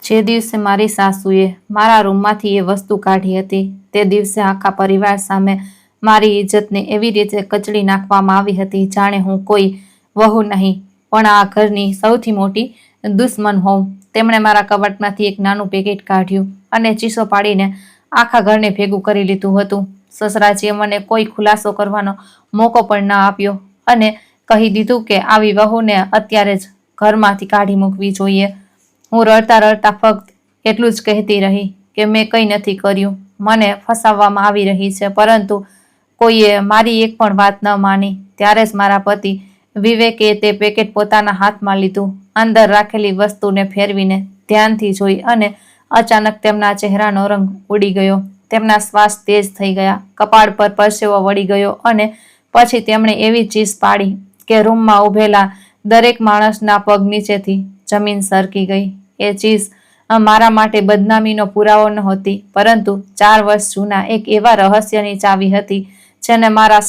જે દિવસે મારી સાસુએ મારા રૂમમાંથી એ વસ્તુ કાઢી હતી તે દિવસે આખા પરિવાર સામે મારી ઇજ્જતને એવી રીતે કચડી નાખવામાં આવી હતી જાણે હું કોઈ વહુ નહીં પણ આ ઘરની સૌથી મોટી દુશ્મન હોઉં। તેમણે મારા કબાટમાંથી એક નાનું પેકેટ કાઢ્યું અને ચીસો પાડીને આખા ઘરને ભેગું કરી લીધું હતું। સસરાજીએ મને કોઈ ખુલાસો કરવાનો મોકો પણ ન આપ્યો અને કહી દીધું કે આવી વહુને અત્યારે જ ઘરમાંથી કાઢી મૂકવી જોઈએ। હું રડતા રડતા ફક્ત એટલું જ કહેતી રહી કે મેં કંઈ નથી કર્યું, મને ફસાવવામાં આવી રહી છે, પરંતુ કોઈએ મારી એક પણ વાત ન માની। ત્યારે જ મારા પતિ વિવેકે તે પેકેટ પોતાના હાથમાં લીધું, અંદર રાખેલી વસ્તુને ફેરવીને ધ્યાનથી જોઈ અને અચાનક તેમના ચહેરાનો રંગ ઉડી ગયો, તેમના શ્વાસ તેજ થઈ ગયા, કપાળ પર પરસેવો વળી ગયો અને પછી તેમણે એવી ચીસ પાડી કે રૂમમાં ઊભેલા દરેક માણસના પગ નીચેથી જમીન સરકી ગઈ। એ ચીસ મારા માટે બદનામીનો પુરાવો નહોતી, પરંતુ 4 વર્ષ જૂના એક એવા રહસ્યની ચાવી હતી જેને મારા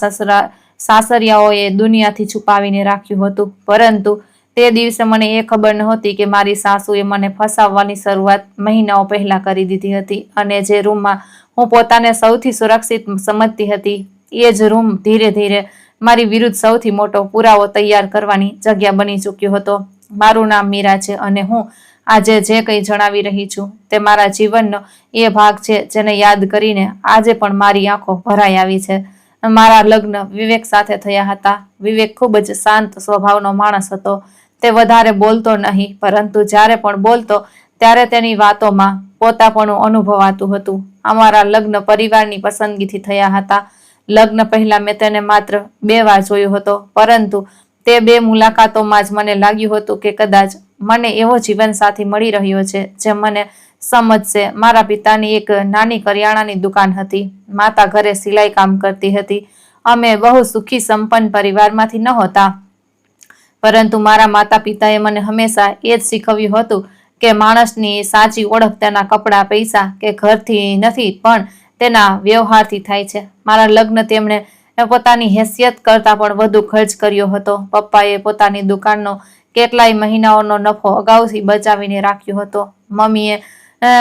સાસરિયાઓએ દુનિયાથી છુપાવીને રાખ્યું હતું। પરંતુ તે દિવસે મને એ ખબર નહોતી કે મારી સાસુએ મને ફસાવવાની શરૂઆત મહિનાઓ પહેલા કરી દીધી હતી અને જે રૂમમાં હું પોતાને સૌથી સુરક્ષિત સમજતી હતી એ જ રૂમ ધીરે ધીરે મારી વિરુદ્ધ સૌથી મોટો પુરાવો તૈયાર કરવાની જગ્યા બની ચૂક્યો હતો। મારું નામ મીરા છે અને હું આજે જે કંઈ જણાવી રહી છું તે મારા જીવનનો એ ભાગ છે જેને યાદ કરીને આજે પણ મારી આંખો ભરાઈ આવી છે। મારા લગ્ન વિવેક સાથે થયા હતા। વિવેક ખૂબ જ શાંત સ્વભાવનો માણસ હતો। તે વધારે બોલતો નહીં, પરંતુ જ્યારે પણ બોલતો ત્યારે તેની વાતોમાં પોતાપણું અનુભવાતું હતું। અમારા લગ્ન પરિવારની પસંદગીથી થયા હતા। લગ્ન પહેલા મેં તેને માત્ર 2 વાર જોયો હતો, પરંતુ તે 2 મુલાકાતોમાં જ મને લાગ્યું હતું કે કદાચ મને એવો જીવનસાથી મળી રહ્યો છે જે મને સમજશે। મારા પિતાની એક નાની કરિયાણાની દુકાન હતી, માતા ઘરે સિલાઈ કામ કરતી હતી। અમે બહુ સુખી સંપન્ન પરિવારમાંથી નહોતા, પરંતુ મારા માતા પિતાએ મને હંમેશા એ જ શીખવ્યું હતું કે માણસની સાચી ઓળખ તેના કપડાં, પૈસા કે ઘરથી નથી, પણ તેના વ્યવહારથી થાય છે। મારા લગ્ન તેમણે પોતાની હેસિયત કરતાં પણ વધુ ખર્ચ કર્યો હતો। પપ્પાએ પોતાની દુકાનનો કેટલાય મહિનાઓનો નફો અગાઉથી બચાવીને રાખ્યો હતો। મમ્મીએ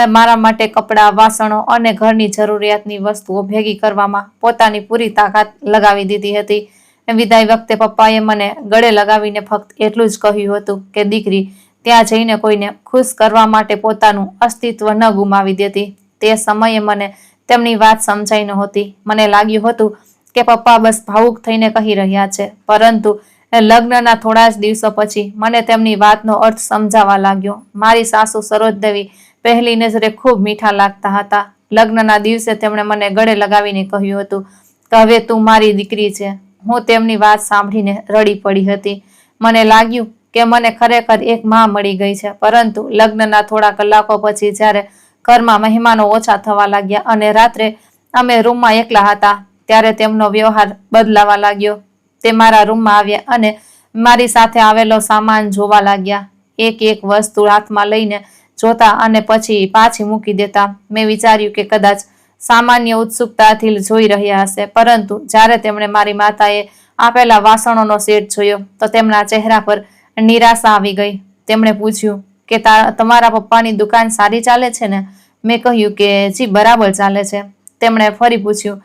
મારા માટે કપડાં, વાસણો અને ઘરની જરૂરિયાતની વસ્તુઓ ભેગી કરવામાં પોતાની પૂરી તાકાત લગાવી દીધી હતી। વિદાય વખતે પપ્પાએ મને ગળે લગાવીને ફક્ત એટલું જ કહ્યું હતું કે દીકરી, ત્યાં જઈને કોઈને ખુશ કરવા માટે પોતાનું અસ્તિત્વ ન ગુમાવી દેતી। તે સમયે મને તેમની વાત સમજાઈ નહોતી। મને લાગ્યું હતું કે પપ્પા બસ ભાવુક થઈને કહી રહ્યા છે, પરંતુ લગ્નના થોડા જ દિવસો પછી મને તેમની વાતનો અર્થ સમજાવા લાગ્યો। મારી સાસુ સરોજદેવી પહેલી નજરે ખૂબ મીઠા લાગતા હતા। લગ્નના દિવસે તેમણે મને ગળે લગાવીને કહ્યું હતું કે હવે તું મારી દીકરી છે। હું તેમની વાત સાંભળીને રડી પડી હતી। મને લાગ્યું કે મને ખરેખર એક માં મળી ગઈ છે। પરંતુ લગ્નના થોડા કલાકો પછી જ્યારે ઘરમાં મહેમાનો ઓછા થવા લાગ્યા અને રાત્રે અમે રૂમમાં એકલા હતા, ત્યારે તેમનો વ્યવહાર બદલાવા લાગ્યો। તે મારા રૂમમાં આવ્યા અને મારી સાથે આવેલો સામાન જોવા લાગ્યા, એક એક વસ્તુ હાથમાં લઈને જોતા અને પછી પાછી મૂકી દેતા। મેં વિચાર્યું કે કદાચ સામાન્ય ઉત્સુકતાથી જોઈ રહ્યા હશે, પરંતુ જ્યારે તેમણે મારી માતાએ આપેલા વાસણોનો સેટ જોયો તો તેમના ચહેરા પર નિરાશા આવી ગઈ। તેમણે પૂછ્યું કે તમારા પપ્પાની દુકાન સારી ચાલે છે ને? મેં કહ્યું કે જી બરાબર ચાલે છે। તેમણે ફરી પૂછ્યું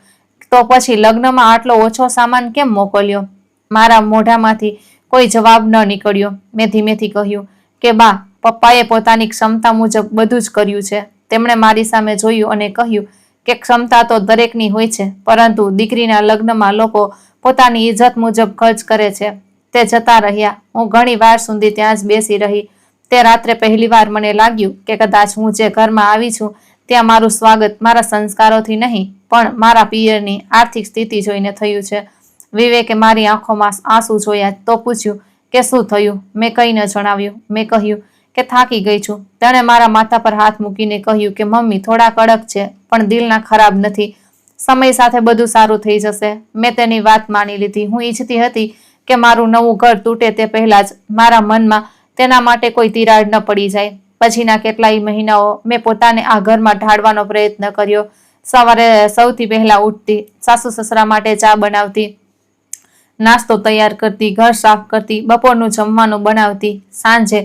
તો પછી લગ્નમાં આટલો ઓછો સામાન કેમ મોકલ્યો? મારા મોઢામાંથી કોઈ જવાબ ન નીકળ્યો। મેં ધીમેથી કહ્યું કે બા, પપ્પાએ પોતાની ક્ષમતા મુજબ બધું જ કર્યું છે। તેમણે મારી સામે જોયું અને કહ્યું કે ક્ષમતા તો દરેકની હોય છે, પરંતુ દીકરીના લગ્નમાં લોકો પોતાની ઇજ્જત મુજબ ખર્ચ કરે છે। તે જતા રહ્યા। હું ઘણી વાર સુધી ત્યાં જ બેસી રહી। તે રાત્રે પહેલીવાર મને લાગ્યું કે કદાચ હું જે ઘરમાં આવી છું ત્યાં મારું સ્વાગત મારા સંસ્કારોથી નહીં, પણ મારા પિયરની આર્થિક સ્થિતિ જોઈને થયું છે। વિવેકે મારી આંખોમાં આંસુ જોયા તો પૂછ્યું કે શું થયું? મેં કંઈ ન જણાવ્યું। મેં કહ્યું કે થાકી ગઈ છું। તેણે મારા માથા પર હાથ મૂકીને કહ્યું કે મમ્મી થોડા કડક છે, પણ દિલના ખરાબ નથી। સમય સાથે બધું સારું થઈ જશે। મેં તેની વાત માની લીધી। હું ઈચ્છતી હતી કે મારું નવું ઘર તૂટે તે પહેલાં જ મારા મનમાં તેના માટે કોઈ તિરાડ ન પડી જાય। પછીના કેટલાય મહિનાઓ મેં પોતાને આ ઘરમાં ઢાળવાનો પ્રયત્ન કર્યો। સવારે સૌથી પહેલા ઉઠતી, સાસુ સસરા માટે ચા બનાવતી, નાસ્તો તૈયાર કરતી, ઘર સાફ કરતી, બપોરનું જમવાનું બનાવતી, સાંજે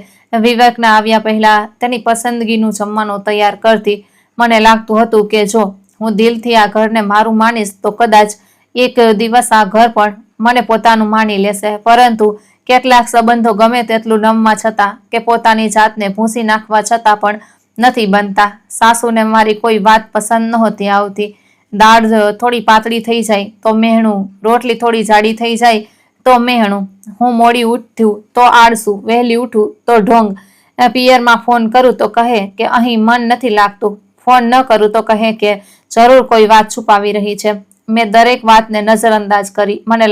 વિવેકના આવ્યા પહેલા તેની પસંદગીનું જમવાનું તૈયાર કરતી. મને લાગતું હતું કે જો હું દિલથી આ ઘરને મારું માનીશ તો કદાચ એક દિવસ આ ઘર પણ મને પોતાનું માની લેશે. પરંતુ કેટલાક સંબંધો ગમે તેટલું નમવા છતાં કે પોતાની જાતને ભૂંસી નાખવા છતાં પણ નથી બનતા. સાસુને મારી કોઈ વાત પસંદ નહોતી આવતી. દાળ થોડી પાતળી થઈ જાય તો મેહણું, રોટલી થોડી જાડી થઈ જાય તો મેહણું, હું મોડી ઉઠ્યું તો આળસું, વહેલી ઉઠું તો ઢોંગ, પિયરમાં ફોન કરું તો કહે કે અહીં મન નથી લાગતું, ફોન ન કરું તો કહે કે જરૂર કોઈ વાત છુપાવી રહી છે. મેં દરેક વાતને નજરઅંદાજ કરી. મને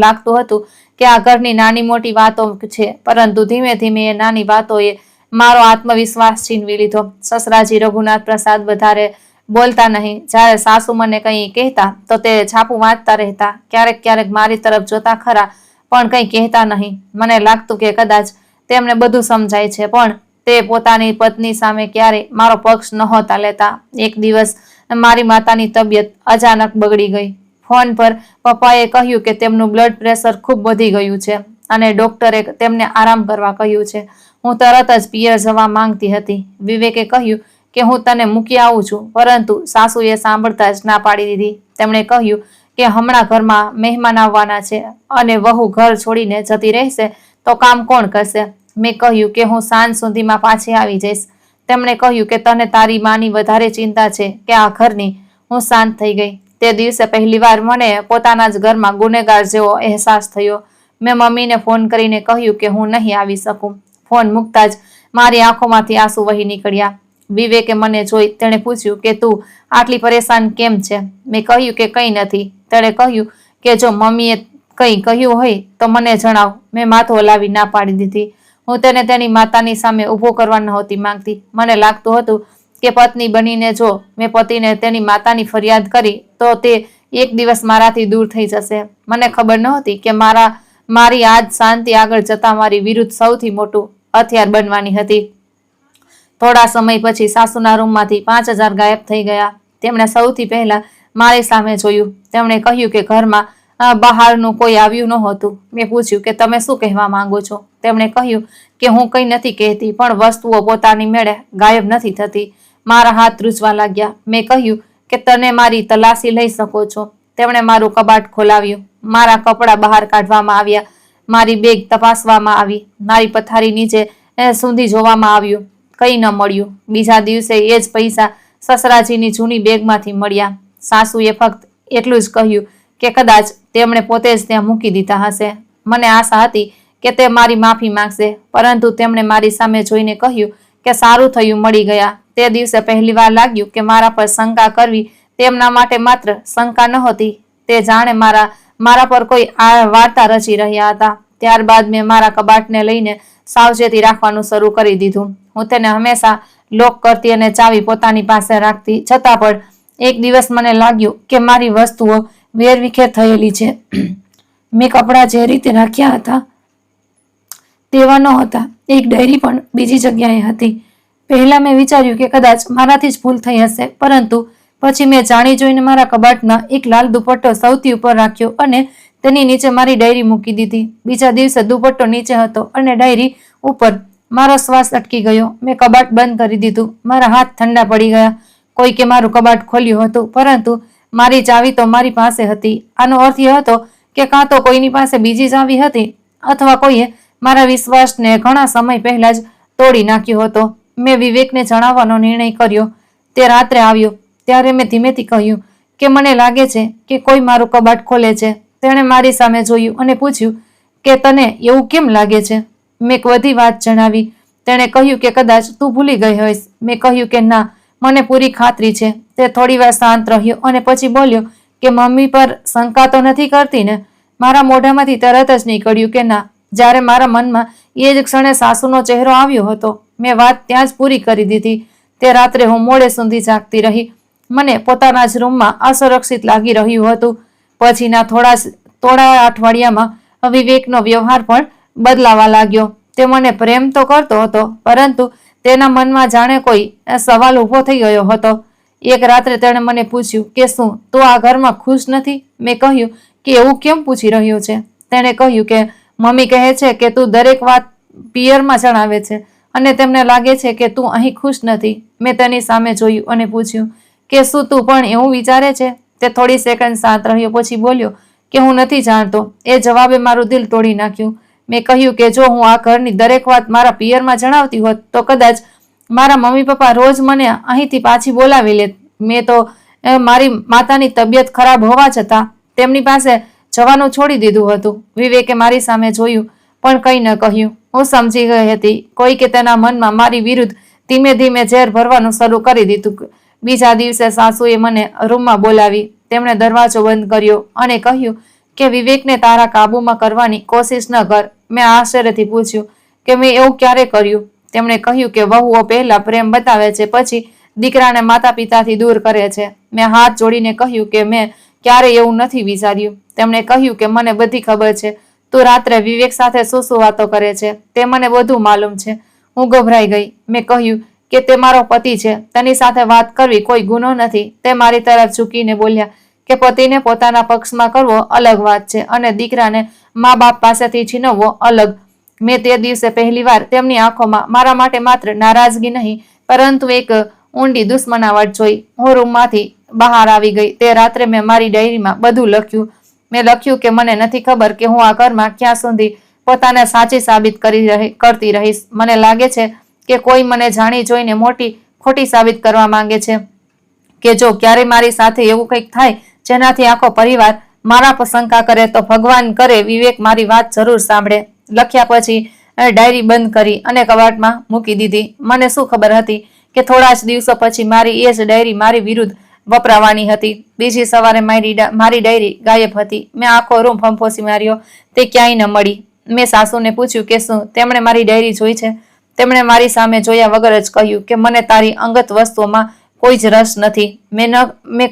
લાગતું હતું કે આ ઘરની નાની મોટી વાતો છે, પરંતુ ધીમે ધીમે એ નાની વાતોએ મારો આત્મવિશ્વાસ છીનવી લીધો. સસરાજી રઘુનાથ પ્રસાદ વધારે બોલતા નહીં. જ્યારે સાસુ મને કંઈ કહેતા તો તે છાપું વાંચતા રહેતા. ક્યારેક ક્યારેક મારી તરફ જોતા ખરા, પણ કંઈ કહેતા નહીં. મને લાગતું કે કદાચ તેમને બધું સમજાય છે, પણ તે પોતાની પત્ની સામે ક્યારે મારો પક્ષ નહોતા લેતા. એક દિવસ મારી માતાની તબિયત અચાનક બગડી ગઈ. ફોન પર પપ્પાએ કહ્યું કે તેમનું બ્લડ પ્રેશર ખૂબ વધી ગયું છે અને ડોક્ટરે તેમને આરામ કરવા કહ્યું છે. હું તરત જ પિયર જવા માંગતી હતી. વિવેકે કહ્યું કે હું તને મૂકી આવું છું, પરંતુ સાસુએ સાંભળતા જ ના પાડી દીધી. તેમણે કહ્યું કે હમણાં ઘરમાં મહેમાન આવવાના છે અને વહુ ઘર છોડીને જતી રહેશે તો કામ કોણ કરશે. મેં કહ્યું કે હું સાંજ સુધીમાં પાછી આવી જઈશ. તેમણે કહ્યું કે તને તારી માની વધારે ચિંતા છે કે આ ઘરની. હું શાંત થઈ ગઈ. તે દિવસે પહેલીવાર મને પોતાના જ ઘરમાં ગુનેગાર જેવો અહેસાસ થયો. મેં મમ્મીને ફોન કરીને કહ્યું કે હું નહીં આવી શકું. ફોન મૂકતા જ મારી આંખોમાંથી આંસુ વહી નીકળ્યા. વિવેકે મને જોઈ તેણે પૂછ્યું કે તું આટલી પરેશાન કેમ છે? મેં કહ્યું કે કંઈ નથી. તેણે કહ્યું કે જો મમ્મીએ કંઈ કહ્યું હોય તો મને જણાવ. મેં માથું હલાવી ના પાડી દીધી. હું તેને તેની માતાની સામે ઊભો કરવા નહોતી માંગતી. મને લાગતું હતું કે પત્ની બનીને જો મેં પતિને તેની માતાની ફરિયાદ કરી તો તે એક દિવસ મારાથી દૂર થઈ જશે. મને ખબર નહોતી કે મારી આજ શાંતિ આગળ જતા મારી વિરુદ્ધ સૌથી મોટું હથિયાર બનવાની હતી. થોડા સમય પછી સાસુના રૂમમાંથી 5000 ગાયબ થઈ ગયા. તેમણે સૌથી પહેલા મારી સામે જોયું. તેમણે કહ્યું કે ઘરમાં બહારનું કોઈ આવ્યું નહોતું. મેં પૂછ્યું કે તમે શું કહેવા માંગો છો? તેમણે કહ્યું કે હું કંઈ નથી કહેતી, પણ વસ્તુઓ પોતાની મેળે ગાયબ નથી થતી. મારા હાથ ધ્રુજવા લાગ્યા. મેં કહ્યું કે તને મારી તલાશી લઈ શકો છો. તેમણે મારું કબાટ ખોલાવ્યું. મારા કપડાં બહાર કાઢવામાં આવ્યા. મારી બેગ તપાસવામાં આવી. મારી પથારી નીચે સૂંધી જોવામાં આવ્યું. કંઈ ન મળ્યું. બીજા દિવસે એ જ પૈસા સસરાજીની જૂની બેગમાંથી મળ્યા. સાસુએ ફક્ત એટલું જ કહ્યું કે કદાચ તેમણે પોતે જ ત્યાં મૂકી દીધા હશે. મને આશા હતી કે તે મારી માફી માંગશે, પરંતુ તેમણે મારી સામે જોઈને કહ્યું કે સારું થયું મળી ગયા. તે દિવસે પહેલીવાર લાગ્યું કે મારા પર શંકા કરવી તેમના માટે માત્ર શંકા નહોતી. તે જાણે મારા પર કોઈ વાર્તા રચી રહ્યા હતા. ત્યારબાદ મેં મારા કબાટને લઈને સાવચેતી રાખવાનું શરૂ કરી દીધું. હું તેને હંમેશા લોક કરતી અને ચાવી પોતાની પાસે રાખતી. છતાં પણ એક દિવસ મને લાગ્યું કે મારી વસ્તુઓ વેરવિખેર થયેલી છે. મેં કપડાં જે રીતે રાખ્યા હતા તેવા નહોતા. એક ડાયરી પણ બીજી જગ્યાએ હતી. પહેલા મેં વિચાર્યું કે કદાચ મારાથી જ ભૂલ થઈ હશે, પરંતુ પછી મેં જાણી જોઈને મારા કબાટના એક લાલ દુપટ્ટો સૌથી ઉપર રાખ્યો અને તેની નીચે મારી ડાયરી મૂકી દીધી. બીજા દિવસે દુપટ્ટો નીચે હતો અને ડાયરી ઉપર. મારો શ્વાસ અટકી ગયો. મેં કબાટ બંધ કરી દીધું. મારા હાથ ઠંડા પડી ગયા. કોઈકે મારું કબાટ ખોલ્યું હતું, પરંતુ મારી ચાવી તો મારી પાસે હતી. આનો અર્થ એ હતો કે કાં તો કોઈની પાસે બીજી ચાવી હતી અથવા કોઈએ મારા વિશ્વાસને ઘણા સમય પહેલા જ તોડી નાખ્યો હતો. મેં વિવેકને જણાવવાનો નિર્ણય કર્યો. તે રાત્રે આવ્યો ત્યારે મેં ધીમેથી કહ્યું કે મને લાગે છે કે કોઈ મારું કબાટ ખોલે છે. તેણે મારી સામે જોયું અને પૂછ્યું કે તને એવું કેમ લાગે છે? મેં બધી વાત જણાવી. તેણે કહ્યું કે કદાચ તું ભૂલી ગઈ હોઈશ. મેં કહ્યું કે ના, મને પૂરી ખાતરી છે. તે થોડીવાર શાંત રહ્યો અને પછી બોલ્યો કે મમ્મી પર શંકા તો નથી કરતી ને? મારા મોઢામાંથી તરત જ નીકળ્યું કે ના, જ્યારે મારા મનમાં એ જ ક્ષણે સાસુનો ચહેરો આવ્યો હતો. મેં વાત ત્યાં જ પૂરી કરી દીધી. તે રાત્રે હું મોડે સુધી જાગતી રહી. મને પોતાના જ રૂમમાં અસુરક્ષિત લાગી રહ્યું હતું. પછીના થોડા અઠવાડિયામાં વિવેકનો વ્યવહાર પણ બદલાવા લાગ્યો. તે મને પ્રેમ તો કરતો હતો, પરંતુ તેના મનમાં જાણે કોઈ સવાલ ઊભો થઈ ગયો હતો. એક રાત્રે તેણે મને પૂછ્યું કે શું તું આ ઘરમાં ખુશ નથી? મેં કહ્યું કે એવું કેમ પૂછી રહ્યો છે? તેણે કહ્યું કે મમ્મી કહે છે કે તું દરેક વાત પિયરમાં જણાવે છે અને તેમને લાગે છે કે તું અહીં ખુશ નથી. મેં તેની સામે જોયું અને પૂછ્યું કે શું તું પણ એવું વિચારે છે? તે થોડી સેકન્ડ શાંત રહ્યો, પછી બોલ્યો કે હું નથી જાણતો. એ જવાબે મારું દિલ તોડી નાખ્યું. મેં કહ્યું કે જો હું આ ઘરની દરેક વાત મારા પિયરમાં જણાવતી હોત તો કદાચ મારા મમ્મી પપ્પા રોજ મને અહીંથી પાછી બોલાવી લેત. મેં તો મારી માતાની તબિયત ખરાબ હોવા છતાં તેમની પાસે જવાનું છોડી દીધું હતું. વિવેકે મારી સામે જોયું પણ કંઈ ન કહ્યું. હું સમજી ગઈ હતી કોઈકે તેના મનમાં મારી વિરુદ્ધ ધીમે ધીમે ઝેર ભરવાનું શરૂ કરી દીધું. બીજા દિવસે સાસુએ મને રૂમમાં બોલાવી. તેમણે દરવાજો બંધ કર્યો અને કહ્યું કે વિવેકને તારા કાબૂમાં કરવાની કોશિશ ન કર. મેં આશ્ચર્યથી પૂછ્યું કે મેં એવું ક્યારે કર્યું? તેમણે કહ્યું કે વહુઓ પહેલા પ્રેમ બતાવે છે, પછી દીકરાને માતા પિતાથી દૂર કરે છે. મેં હાથ જોડીને કહ્યું કે મેં ક્યારેય એવું નથી વિચાર્યું. તેમણે કહ્યું કે મને બધી ખબર છે. તું રાત્રે વિવેક સાથે શું શું વાતો કરે છે તે મને બધું માલુમ છે. હું ગભરાઈ ગઈ. મેં કહ્યું કે તે મારો પતિ છે, તેની સાથે વાત કરવી કોઈ ગુનો નથી. તે મારી તરફ ઝૂકીને બોલ્યા કે પતિને પોતાના પક્ષમાં કરવો અલગ વાત છે અને દીકરાને મા બાપ પાસેથી છીનવવો અલગ. મેં તે દિવસે પહેલીવાર તેમની આંખોમાં મારા માટે માત્ર નારાજગી નહીં પરંતુ એક ઊંડી દુશ્મનાવટ જોઈ. હું રૂમમાંથી બહાર આવી ગઈ. તે રાત્રે મેં મારી ડાયરીમાં બધું લખ્યું. મેં લખ્યું કે મને નથી ખબર કે હું આ ઘરમાં ક્યાં સુધી પોતાને સાચી સાબિત કરતી રહીશ. મને લાગે છે કે કોઈ મને જાણી જોઈને મોટી ખોટી સાબિત કરવા માંગે છે કે જો ક્યારે મારી સાથે એવું કંઈક થાય જેનાથી આખો પરિવાર મારા પર શંકા કરે તો ભગવાન કરે વિવેક મારી વાત જરૂર સાંભળે. લખ્યા પછી ડાયરી બંધ કરી અને કબાટમાં મૂકી દીધી. મને શું ખબર હતી કે થોડા જ દિવસો પછી મારી એ જ ડાયરી મારી વિરુદ્ધ વપરાવાની હતી. બીજી સવારે મારી ડાયરી ગાયબ હતી. મેં આખો રૂમ ફંફોસી માર્યો, તે ક્યાંય ન મળી. મેં સાસુને પૂછ્યું કે શું તેમણે મારી ડાયરી જોઈ છે? તેમણે મારી સામે જોયા વગર જ કહ્યું કે મને તારી અંગત વસ્તુઓમાં કોઈ જ રસ નથી. મેં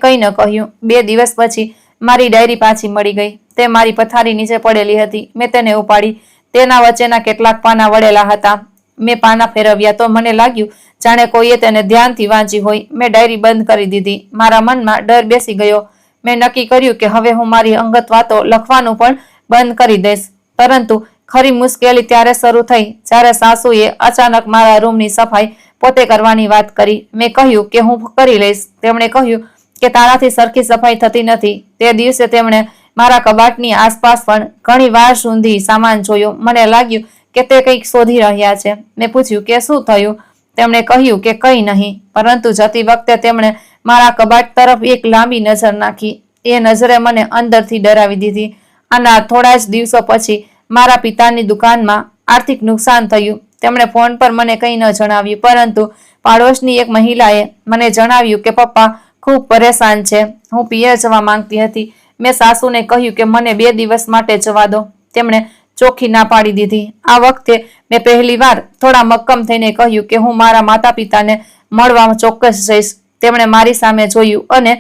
કંઈ ન કહ્યું. 2 દિવસ પછી મારી ડાયરી પાછી મળી ગઈ. તે મારી પથારી નીચે પડેલી હતી. મેં તેને ઉપાડી. તેના વચ્ચેના કેટલાક પાના વળેલા હતા. મેં પાના ફેરવ્યા તો મને લાગ્યું જાણે કોઈએ તેને ધ્યાનથી વાંચી હોય. મેં ડાયરી બંધ કરી દીધી. મારા મનમાં ડર બેસી ગયો. મેં નક્કી કર્યું કે હવે હું મારી અંગત વાતો લખવાનું પણ બંધ કરી દઈશ. પરંતુ ખરી મુશ્કેલી ત્યારે શરૂ થઈ જ્યારે સાસુએ અચાનક મારા રૂમની સફાઈ પોતે કરવાની વાત કરી. મેં કહ્યું કે હું કરી લઈશ. તેમણે કહ્યું કે તારાથી સરખી સફાઈ થતી નથી. તે દિવસે તેમણે મારા કબાટની આસપાસ પણ ઘણી વાર સુધી સામાન જોયો. મને લાગ્યું કે તે કંઈક શોધી રહ્યા છે. મેં પૂછ્યું કે શું થયું? તેમણે કહ્યું કે કંઈ નહીં. પરંતુ જતી વખતે તેમણે મારા કબાટ તરફ એક લાંબી નજર નાખી. એ નજરે મને અંદરથી ડરાવી દીધી. આના થોડા જ દિવસો પછી મારા પિતાની દુકાનમાં આર્થિક નુકસાન થયું. તેમણે ફોન પર મને કંઈ ન જણાવ્યું, પરંતુ પાડોશની એક મહિલાએ મને જણાવ્યું કે પપ્પા ખૂબ પરેશાન છે. હું પિયર જવા માંગતી હતી. મેં સાસુને કહ્યું કે મને 2 દિવસ માટે જવા દો. તેમણે ચોખ્ખી ના પાડી દીધી. આ વખતે મેં પહેલી વાર થોડા મક્કમ થઈને કહ્યું કે હું મારા માતા પિતાને મળવા ચોક્કસ જઈશ. તેમણે મારી સામે જોયું અને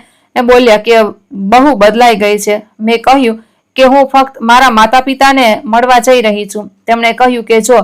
બોલ્યા કે બહુ બદલાઈ ગઈ છે. મેં કહ્યું કે હું ફક્ત મારા માતા પિતાને મળવા જઈ રહી છું. તેમણે કહ્યું કે જો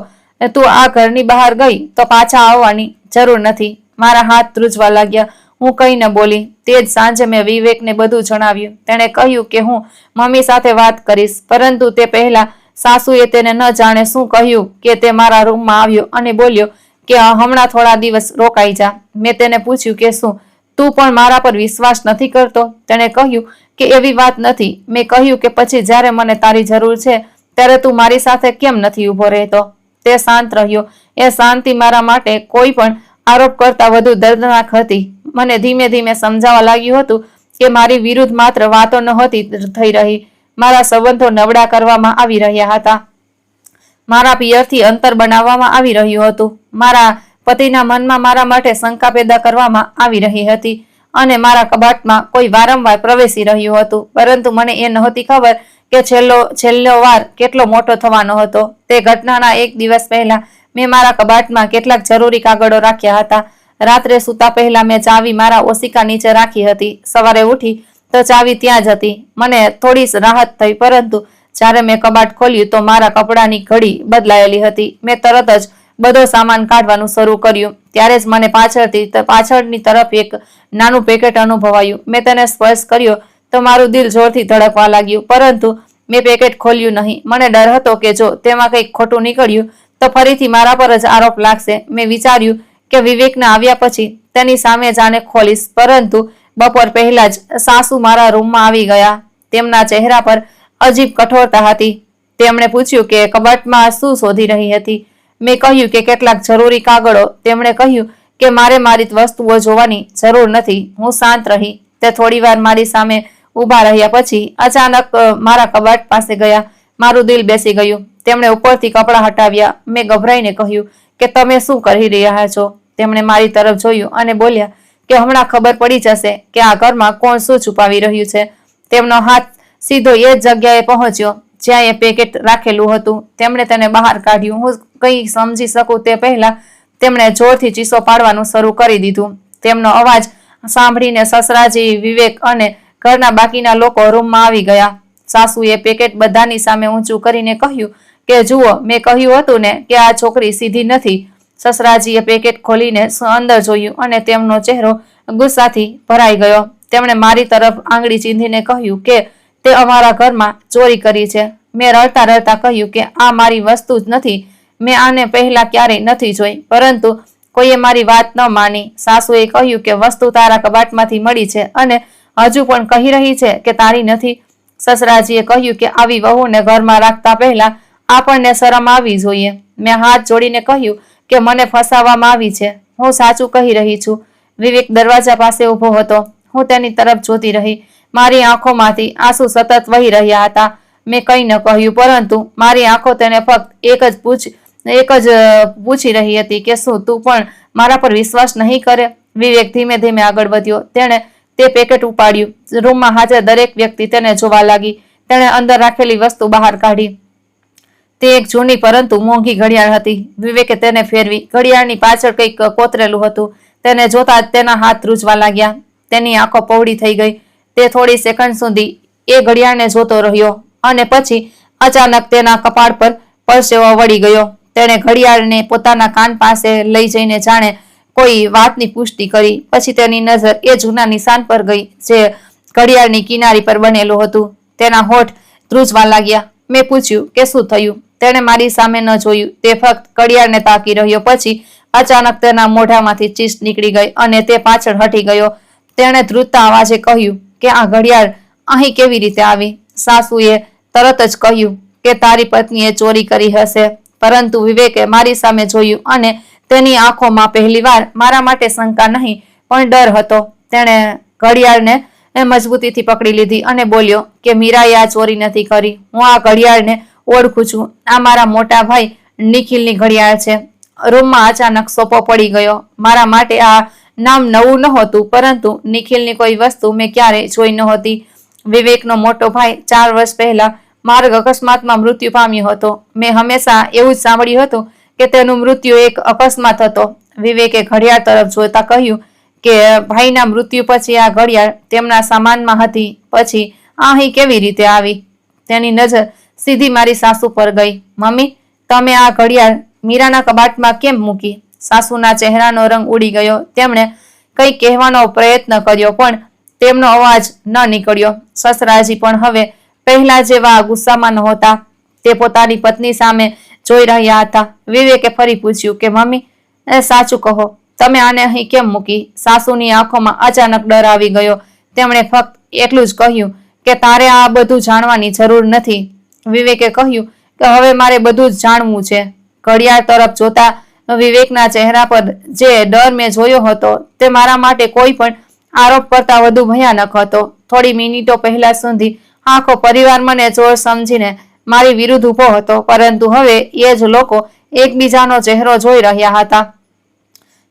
તું આ ઘરની બહાર ગઈ તો પાછા આવવાની જરૂર નથી. મારા હાથ ધ્રુજવા લાગ્યા. હું કંઈ ન બોલી. તે જ સાંજે મેં વિવેકને બધું જણાવ્યું. તેણે કહ્યું કે હું મમ્મી સાથે વાત કરીશ, પરંતુ તે પહેલા સાસુએ તેને ન જાણે શું કહ્યું કે તે મારા રૂમમાં આવ્યો અને બોલ્યો કે હમણાં થોડા દિવસ રોકાઈ જા. મેં તેને પૂછ્યું કે શું તું પણ મારા પર વિશ્વાસ નથી કરતો? તેણે કહ્યું કે એવી વાત નથી. મેં કહ્યું કે પછી જ્યારે મને તારી જરૂર છે ત્યારે તું મારી સાથે કેમ નથી ઊભો રહેતો? તે શાંત રહ્યો. એ શાંતિ મારા માટે કોઈ પણ આરોપ કરતાં વધુ દર્દનાક હતી. મને ધીમે ધીમે સમજાવવા લાગ્યું હતું કે મારી વિરુદ્ધ માત્ર વાતો નહોતી થઈ રહી, મારા સંબંધો નબળા કરવામાં આવી રહ્યા હતા. મારા પિયરથી અંતર બનાવવામાં આવી રહ્યું હતું. મારા પતિના મનમાં મારા માટે શંકા પેદા કરવામાં આવી રહી હતી અને મારા કબાટમાં કોઈ વારંવાર પ્રવેશી રહ્યું હતું. પરંતુ મને એ નહોતી ખબર કે છેલ્લો વાર કેટલો મોટો થવાનો હતો. તે ઘટનાના 1 દિવસ પહેલા મેં મારા કબાટમાં કેટલાક જરૂરી કાગળો રાખ્યા હતા. રાત્રે સૂતા પહેલા મેં ચાવી મારા ઓશિકા નીચે રાખી હતી. સવારે ઉઠી તો ચાવી ત્યાં જ હતી. મને થોડી રાહત થઈ, પરંતુ જ્યારે મેં કબાટ ખોલ્યું તો મારા કપડાની ઘડી બદલાયેલી હતી. મેં તરત જ બધો સામાન કાઢવાનું શરૂ કર્યું. ત્યારે જ મને પાછળની તરફ એક નાનું પેકેટ અનુભવાયું. મેં તેને સ્પર્શ કર્યો તો મારું દિલ જોરથી ધડકવા લાગ્યું, પરંતુ મેં પેકેટ ખોલ્યું નહીં. મને ડર હતો કે જો તેમાં કંઈક ખોટું નીકળ્યું તો ફરીથી મારા પર જ આરોપ લાગશે. મેં વિચાર્યું કે વિવેકના આવ્યા પછી તેની સામે જાણે ખોલીશ, પરંતુ બપોર પહેલા જ સાસુ મારા રૂમમાં આવી ગયા. તેમના ચહેરા પર અજીબ કઠોરતા હતી. તેમણે પૂછ્યું કે કબાટમાં શું શોધી રહી હતી. મેં કહ્યું કે કેટલાક જરૂરી કાગળો. તેમણે કહ્યું કે મારે મારી વસ્તુઓ જોવાની જરૂર નથી. હું શાંત રહી. તે થોડીવાર મારી સામે ઊભા રહ્યા પછી અચાનક મારા કબાટ પાસે ગયા. મારું દિલ બેસી ગયું. તેમણે ઉપરથી કપડાં હટાવ્યા. મેં ગભરાઈને કહ્યું કે તમે શું કરી રહ્યા છો? તેમણે મારી તરફ જોયું અને બોલ્યા કે હમણાં ખબર પડી જશે કે આ ઘરમાં કોણ શું છુપાવી રહ્યું છે. તેમનો હાથ સીધો એ જ જગ્યાએ પહોંચ્યો જ્યાં એ પેકેટ રાખેલું હતું. તેમણે તેને બહાર કાઢ્યું. હું કંઈ સમજી શકું તે પહેલા તેમણે જોરથી ચીસો પાડવાનું શરૂ કરી દીધું. તેમનો અવાજ સાંભળીને સસરાજી, વિવેક અને ઘરના બાકીના લોકો રૂમમાં આવી ગયા. સાસુએ પેકેટ બધાની સામે ઊંચું કરીને કહ્યું કે જુઓ, મેં કહ્યું હતું ને કે આ છોકરી સીધી નથી. સસરાજીએ પેકેટ ખોલીને અંદર જોયું અને તેમનો ચહેરો ગુસ્સાથી ભરાઈ ગયો. તેમણે મારી તરફ આંગળી ચીંધીને કહ્યું કે તે અમારા ઘરમાં ચોરી કરી છે. મેં રડતા રડતા કહ્યું કે આ મારી વસ્તુ જ નથી. મેં આને પહેલા ક્યારેય નથી જોઈ, પરંતુ કોઈએ મારી વાત ન માની. સાસુએ કહ્યું કે વસ્તુ તારા કબાટમાંથી મળી છે અને હજુ પણ કહી રહી છે કે તારી નથી. સસરાજીએ કહ્યું કે આવી વહુને ઘરમાં રાખતા પહેલા આપણને શરમ આવવી જોઈએ. મેં હાથ જોડીને કહ્યું કે મને ફસાવવામાં આવી છે. હું સાચું કહી રહી છું. વિવેક દરવાજા પાસે ઊભો હતો. હું તેની તરફ જોતી રહી. મારી આંખોમાંથી આંસુ સતત વહી રહ્યા હતા. મેં કંઈ ન કહ્યું, પરંતુ મારી આંખો તેને ફક્ત એક જ પૂછી રહી હતી કે શું તું પણ મારા પર વિશ્વાસ નહીં કરે? વિવેક ધીમે ધીમે આગળ વધ્યો. તેણે તે પેકેટ ઉપાડ્યું. રૂમમાં હાજર દરેક વ્યક્તિ તેને જોવા લાગી. તેણે અંદર રાખેલી વસ્તુ બહાર કાઢી. તે એક જૂની પરંતુ મોંઘી ઘડિયાળ હતી. વિવેકે તેને ફેરવી. ઘડિયાળની પાછળ કંઈક કોતરેલું હતું. તેને જોતા જ તેના હાથ ધ્રુજવા લાગ્યા. તેની આંખો પહોળી થઈ ગઈ. તે થોડી સેકન્ડ સુધી એ ઘડિયાળને જોતો રહ્યો અને પછી અચાનક તેના કપાળ પર પરસેવો વળી ગયો. તેણે ઘડિયાળને પોતાના કાન પાસે લઈ જઈને જાણે કોઈ વાતની પુષ્ટિ કરી. પછી તેની નજર એ જૂના નિશાન પર ગઈ જે ઘડિયાળની કિનારી પર બનેલું હતું. તેના હોઠ ધ્રુજવા લાગ્યા. મેં પૂછ્યું કે શું થયું? તેણે મારી સામે ન જોયું. તે ફક્ત ઘડિયાળને તાકી રહ્યો. પછી અચાનક તેના મોઢામાંથી ચીસ નીકળી ગઈ અને તે પાછળ હટી ગયો. તેણે ધ્રુજતા અવાજે કહ્યું કે આ ઘડિયાળ અહીં કેવી રીતે આવી? સાસુએ તરત જ કહ્યું કે તારી પત્નીએ ચોરી કરી હશે. પરંતુ વિવેકે મારી સામે જોયું અને તેની આંખોમાં પહેલીવાર મારા માટે શંકા નહીં પણ ડર હતો. તેણે ઘડિયાળને મજબૂતીથી પકડી લીધી અને બોલ્યો કે મીરાએ આ ચોરી નથી કરી. હું આ ઘડિયાળને ઓળખું છું. આ મારા મોટા ભાઈ નિખિલની ઘડિયાળ છે. રૂમમાં અચાનક સોપો પડી ગયો. મારા માટે આ નામ નવું નહોતું, પરંતુ નિખિલની કોઈ વસ્તુ મેં ક્યારેય જોઈ નહોતી. વિવેકનો મોટો ભાઈ 4 વર્ષ પહેલા માર્ગ અકસ્માતમાં મૃત્યુ પામ્યો હતો. મેં હંમેશા એવું જ સાંભળ્યું હતું કે તેનું મૃત્યુ એક અકસ્માત હતો. વિવેકે ઘડિયાળ તરફ જોતા કહ્યું કે ભાઈના મૃત્યુ પછી આ ઘડિયાળ તેમના સામાનમાં હતી. પછી અહીં કેવી રીતે આવી? તેની નજર સીધી મારી સાસુ પર ગઈ. મમ્મી, તમે આ ઘડિયાળ મીરાના કબાટમાં કેમ મૂકી? સાસુના ચહેરાનો રંગ ઉડી ગયો. તેમણે કંઈ કહેવાનો પ્રયત્ન કર્યો પણ તેમનો અવાજ ન નીકળ્યો. સસરાજી પણ હવે પહેલા જેવા ગુસ્સામાં નહોતા. તે પોતાની પત્ની સામે જોઈ રહ્યા હતા. વિવેકે ફરી પૂછ્યું કે મમ્મી, સાચું કહો, તમે આને અહીં કેમ મૂકી? સાસુની આંખોમાં અચાનક ડર આવી ગયો. તેમણે ફક્ત એટલું જ કહ્યું કે તારે આ બધું જાણવાની જરૂર નથી. વિવેકે કહ્યું કે હવે મારે બધું જ જાણવું છે. ઘડિયાળ તરફ જોતા વિવેકના ચહેરા પર જે ડર મેં જોયો હતો તે મારા માટે કોઈ પણ આરોપ કરતા વધુ ભયાનક હતો. થોડી મિનિટો પહેલા સુધી આખો પરિવાર મને ચોર સમજીને મારી વિરુદ્ધ ઊભો હતો, પરંતુ હવે એ જ લોકો એકબીજાનો ચહેરો જોઈ રહ્યા હતા.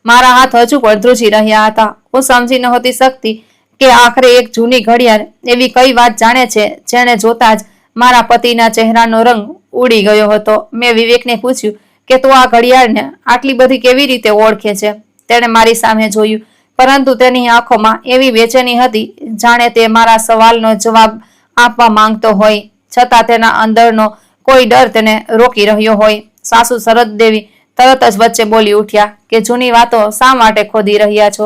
મારા હાથ હજુ પણ ધ્રુજી રહ્યા હતા. હું સમજી નહોતી શકતી કે આખરે એક જૂની ઘડિયાળ એવી કઈ વાત જાણે છે જેને જોતા જ મારા પતિના ચહેરાનો રંગ ઉડી ગયો હતો. મેં વિવેકને પૂછ્યું કે તું આ ઘડિયાળને આટલી બધી કેવી રીતે ઓળખે છે? તેણે મારી સામે જોયું, પરંતુ તેની આંખોમાં એવી બેચેની હતી જાણે તે મારા સવાલનો જવાબ આપવા માંગતો હોય, છતાં તેના અંદરનો કોઈ ડર તેને રોકી રહ્યો હોય. સાસુ શરદ દેવી તરત જ વચ્ચે બોલી ઉઠ્યા કે જૂની વાતો શા માટે ખોદી રહ્યા છો?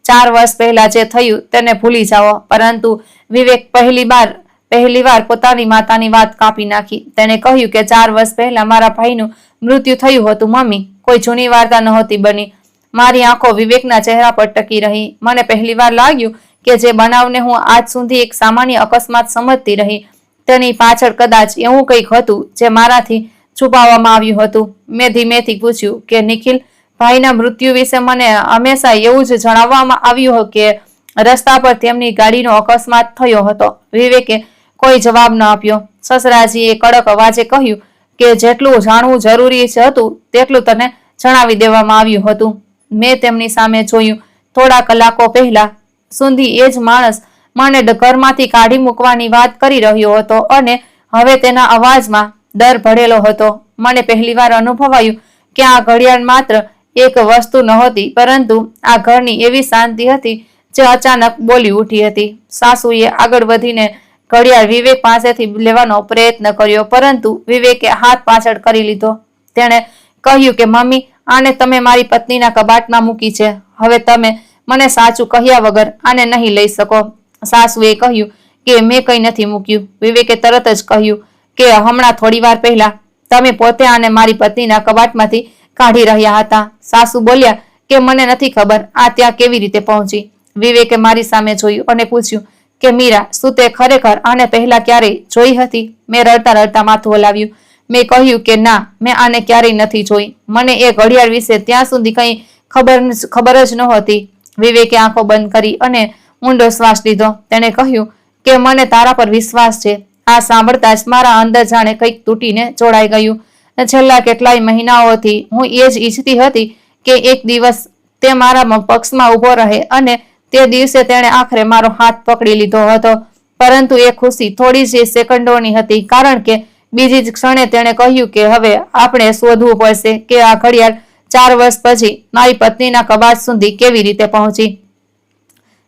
4 વર્ષ પહેલા જે થયું તેને ભૂલી જાઓ. પરંતુ વિવેક પહેલી વાર પહેલીવાર પોતાની માતાની વાત કાપી નાખી. તેણે કહ્યું કે 4 વર્ષ પહેલા મારા ભાઈનું મૃત્યુ થયું હતું મમ્મી. કોઈ જૂની વાર્તા નહોતી બની. મારી આંખો વિવેકના ચહેરા પર ટકી રહી. મને પહેલીવાર લાગ્યું કે જે બનાવને હું આજ સુધી એક સામાન્ય અકસ્માત સમજતી રહી તેની પાછળ કદાચ એવું કંઈક હતું જે મારાથી છુપાવવામાં આવ્યું હતું. મેં ધીમેથી પૂછ્યું કે નિખિલ, ભાઈના મૃત્યુ વિશે મને હંમેશા એવું જ જણાવવામાં આવ્યું કે રસ્તા પર તેમની ગાડીનો અકસ્માત થયો હતો. વિવેકે કોઈ જવાબ ન આપ્યો. સસરાજીએ કડક અવાજે કહ્યું કે જેટલું જાણવું જરૂરી હતું તેટલું તને જણાવી દેવામાં આવ્યું હતું. મેં તેમની સામે જોયું. થોડા કલાકો પહેલા સુધી એ જ માણસ મને ઘરમાંથી કાઢી મૂકવાની વાત કરી રહ્યો હતો અને હવે તેના અવાજમાં ડર ભળેલો હતો. મને પહેલીવાર અનુભવાયું કે આ ઘડિયાળ માત્ર એક વસ્તુ નહોતી પરંતુ આ ઘરની એવી શાંતિ હતી જે અચાનક બોલી ઉઠી હતી. સાસુએ આગળ વધીને ઘડિયાળ વિવેક પાસેથી લેવાનો પ્રયત્ન કર્યો પરંતુ વિવેકે હાથ પાછળ કરી લીધો. તેણે કહ્યું કે મમ્મી, આને તમે મારી પત્નીના કબાટમાં મૂકી છે. હવે તમે મને સાચું કહ્યા વગર આને નહીં લઈ શકો. સાસુએ કહ્યું કે મેં કંઈ નથી મૂક્યું. વિવેકે તરત જ કહ્યું કે હમણાં થોડી વાર પહેલા તમે પોતે આને મારી પત્નીના કબાટમાંથી કાઢી રહ્યા હતા. સાસુ બોલ્યા કે મને નથી ખબર આ ત્યાં કેવી રીતે પહોંચી. વિવેકે મારી સામે જોયું અને પૂછ્યું કે મીરા, શું તે ખરેખર આને પહેલા ક્યારેય જોઈ હતી? મેં રડતા રડતા માથું હલાવ્યું. મેં કહ્યું કે ના, મેં આને ક્યારેય નથી જોઈ. મને એ ઘડિયાળ વિશે ત્યાં સુધી કંઈ ખબર જ નહોતી. વિવેકે આંખો બંધ કરી અને ઊંડો શ્વાસ લીધો. તેણે કહ્યું કે મને તારા પર વિશ્વાસ છે. આ સાંભળતા જ મારા અંદર જાણે કંઈક તૂટીને જોડાઈ ગયું. છેલ્લા કેટલાય મહિનાઓથી હું એ જ ઈચ્છતી હતી કે એક દિવસ તે મારા પક્ષમાં ઊભો રહે અને તે દિવસે તેણે આખરે મારો હાથ પકડી લીધો હતો. પરંતુ એ ખુશી થોડી જ સેકન્ડોની હતી કારણ કે બીજી જ ક્ષણે તેણે કહ્યું કે હવે આપણે શોધવું પડશે કે આ ઘડિયાળ 4 વર્ષ પછી મારી પત્નીના કબાટ સુધી કેવી રીતે પહોંચી.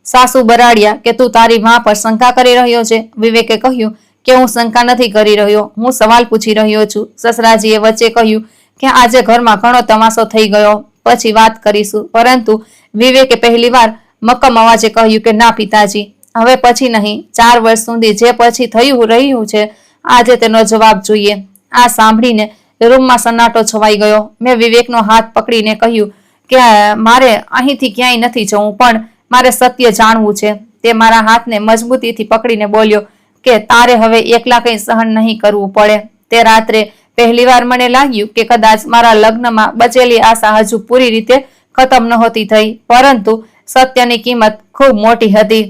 સાસુ બરાડ્યા કે તું તારી માં પર શંકા કરી રહ્યો છે. વિવેકે કહ્યું કે હું શંકા નથી કરી રહ્યો, હું સવાલ પૂછી રહ્યો છું. સસરાજીએ વચ્ચે કહ્યું કે આજે ઘરમાં ઘણો તમાશો થઈ ગયો, પછી વાત કરીશું. પરંતુ વિવેકે પહેલીવાર મક્કમ અવાજે કહ્યું કે ના પિતાજી, હવે પછી નહીં. 4 વર્ષ સુધી જે પછી થયું રહ્યું છે આજે તેનો જવાબ જોઈએ. આ સાંભળીને રૂમમાં સન્નાટો છવાઈ ગયો. મેં વિવેકનો હાથ પકડીને કહ્યું કે મારે અહીંથી ક્યાંય નથી જવું, પણ મારે સત્ય જાણવું છે. તે મારા હાથને મજબૂતીથી પકડીને બોલ્યો કે તારે હવે એકલા કંઈ સહન નહીં કરવું પડે. તે રાત્રે પહેલીવાર મને લાગ્યું કે કદાચ મારા લગ્નમાં બચેલી આશા હજુ પૂરી રીતે ખતમ નહોતી થઈ, પરંતુ સત્યની કિંમત ખૂબ મોટી હતી.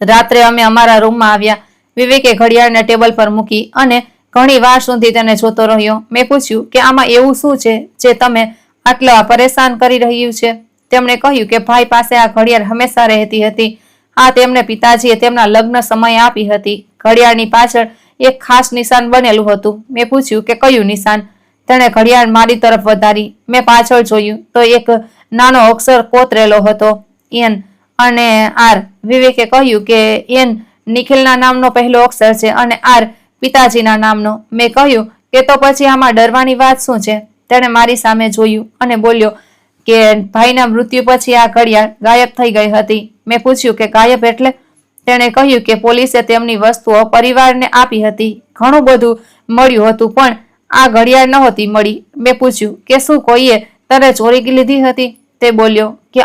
રાત્રે અમે અમારા રૂમમાં આવ્યા. વિવેકે ઘડિયાળને ટેબલ પર મૂકી અને ઘણી વાર સુધી તેને જોતો રહ્યો. મેં પૂછ્યું કે આમાં એવું શું છે જે તમે આટલા પરેશાન કરી રહ્યું છે? તેમણે કહ્યું કે ભાઈ પાસે આ ઘડિયાળ હંમેશા રહેતી હતી. આ તેમને પિતાજીએ તેમના લગ્ન સમયે આપી હતી. ઘડિયાળની પાછળ એક ખાસ નિશાન બનેલું હતું. મેં પૂછ્યું કે કયું નિશાન? તેણે ઘડિયાળ મારી તરફ વધારી. મેં પાછળ જોયું તો એક નાનો અક્ષર કોતરેલો હતો, એન અને આર. વિવેકે કહ્યું કે એન નિખિલના નામનો પહેલો અક્ષર છે અને આર પિતાજીના નામનો. મેં કહ્યું કે તો પછી આમાં ડરવાની વાત શું છે? તેણે મારી સામે જોયું અને બોલ્યો કે ભાઈના મૃત્યુ પછી આ ઘડિયાળ ગાયબ થઈ ગઈ હતી. મેં પૂછ્યું કે ગાયબ એટલે? તેણે કહ્યું કે પોલીસે તેમની વસ્તુઓ પરિવારને આપી હતી. ઘણું બધું મળ્યું હતું પણ આ ઘડિયાળ નહોતી મળી. મેં પૂછ્યું કે શું કોઈએ તને ચોરી લીધી હતી? તે બોલ્યો કે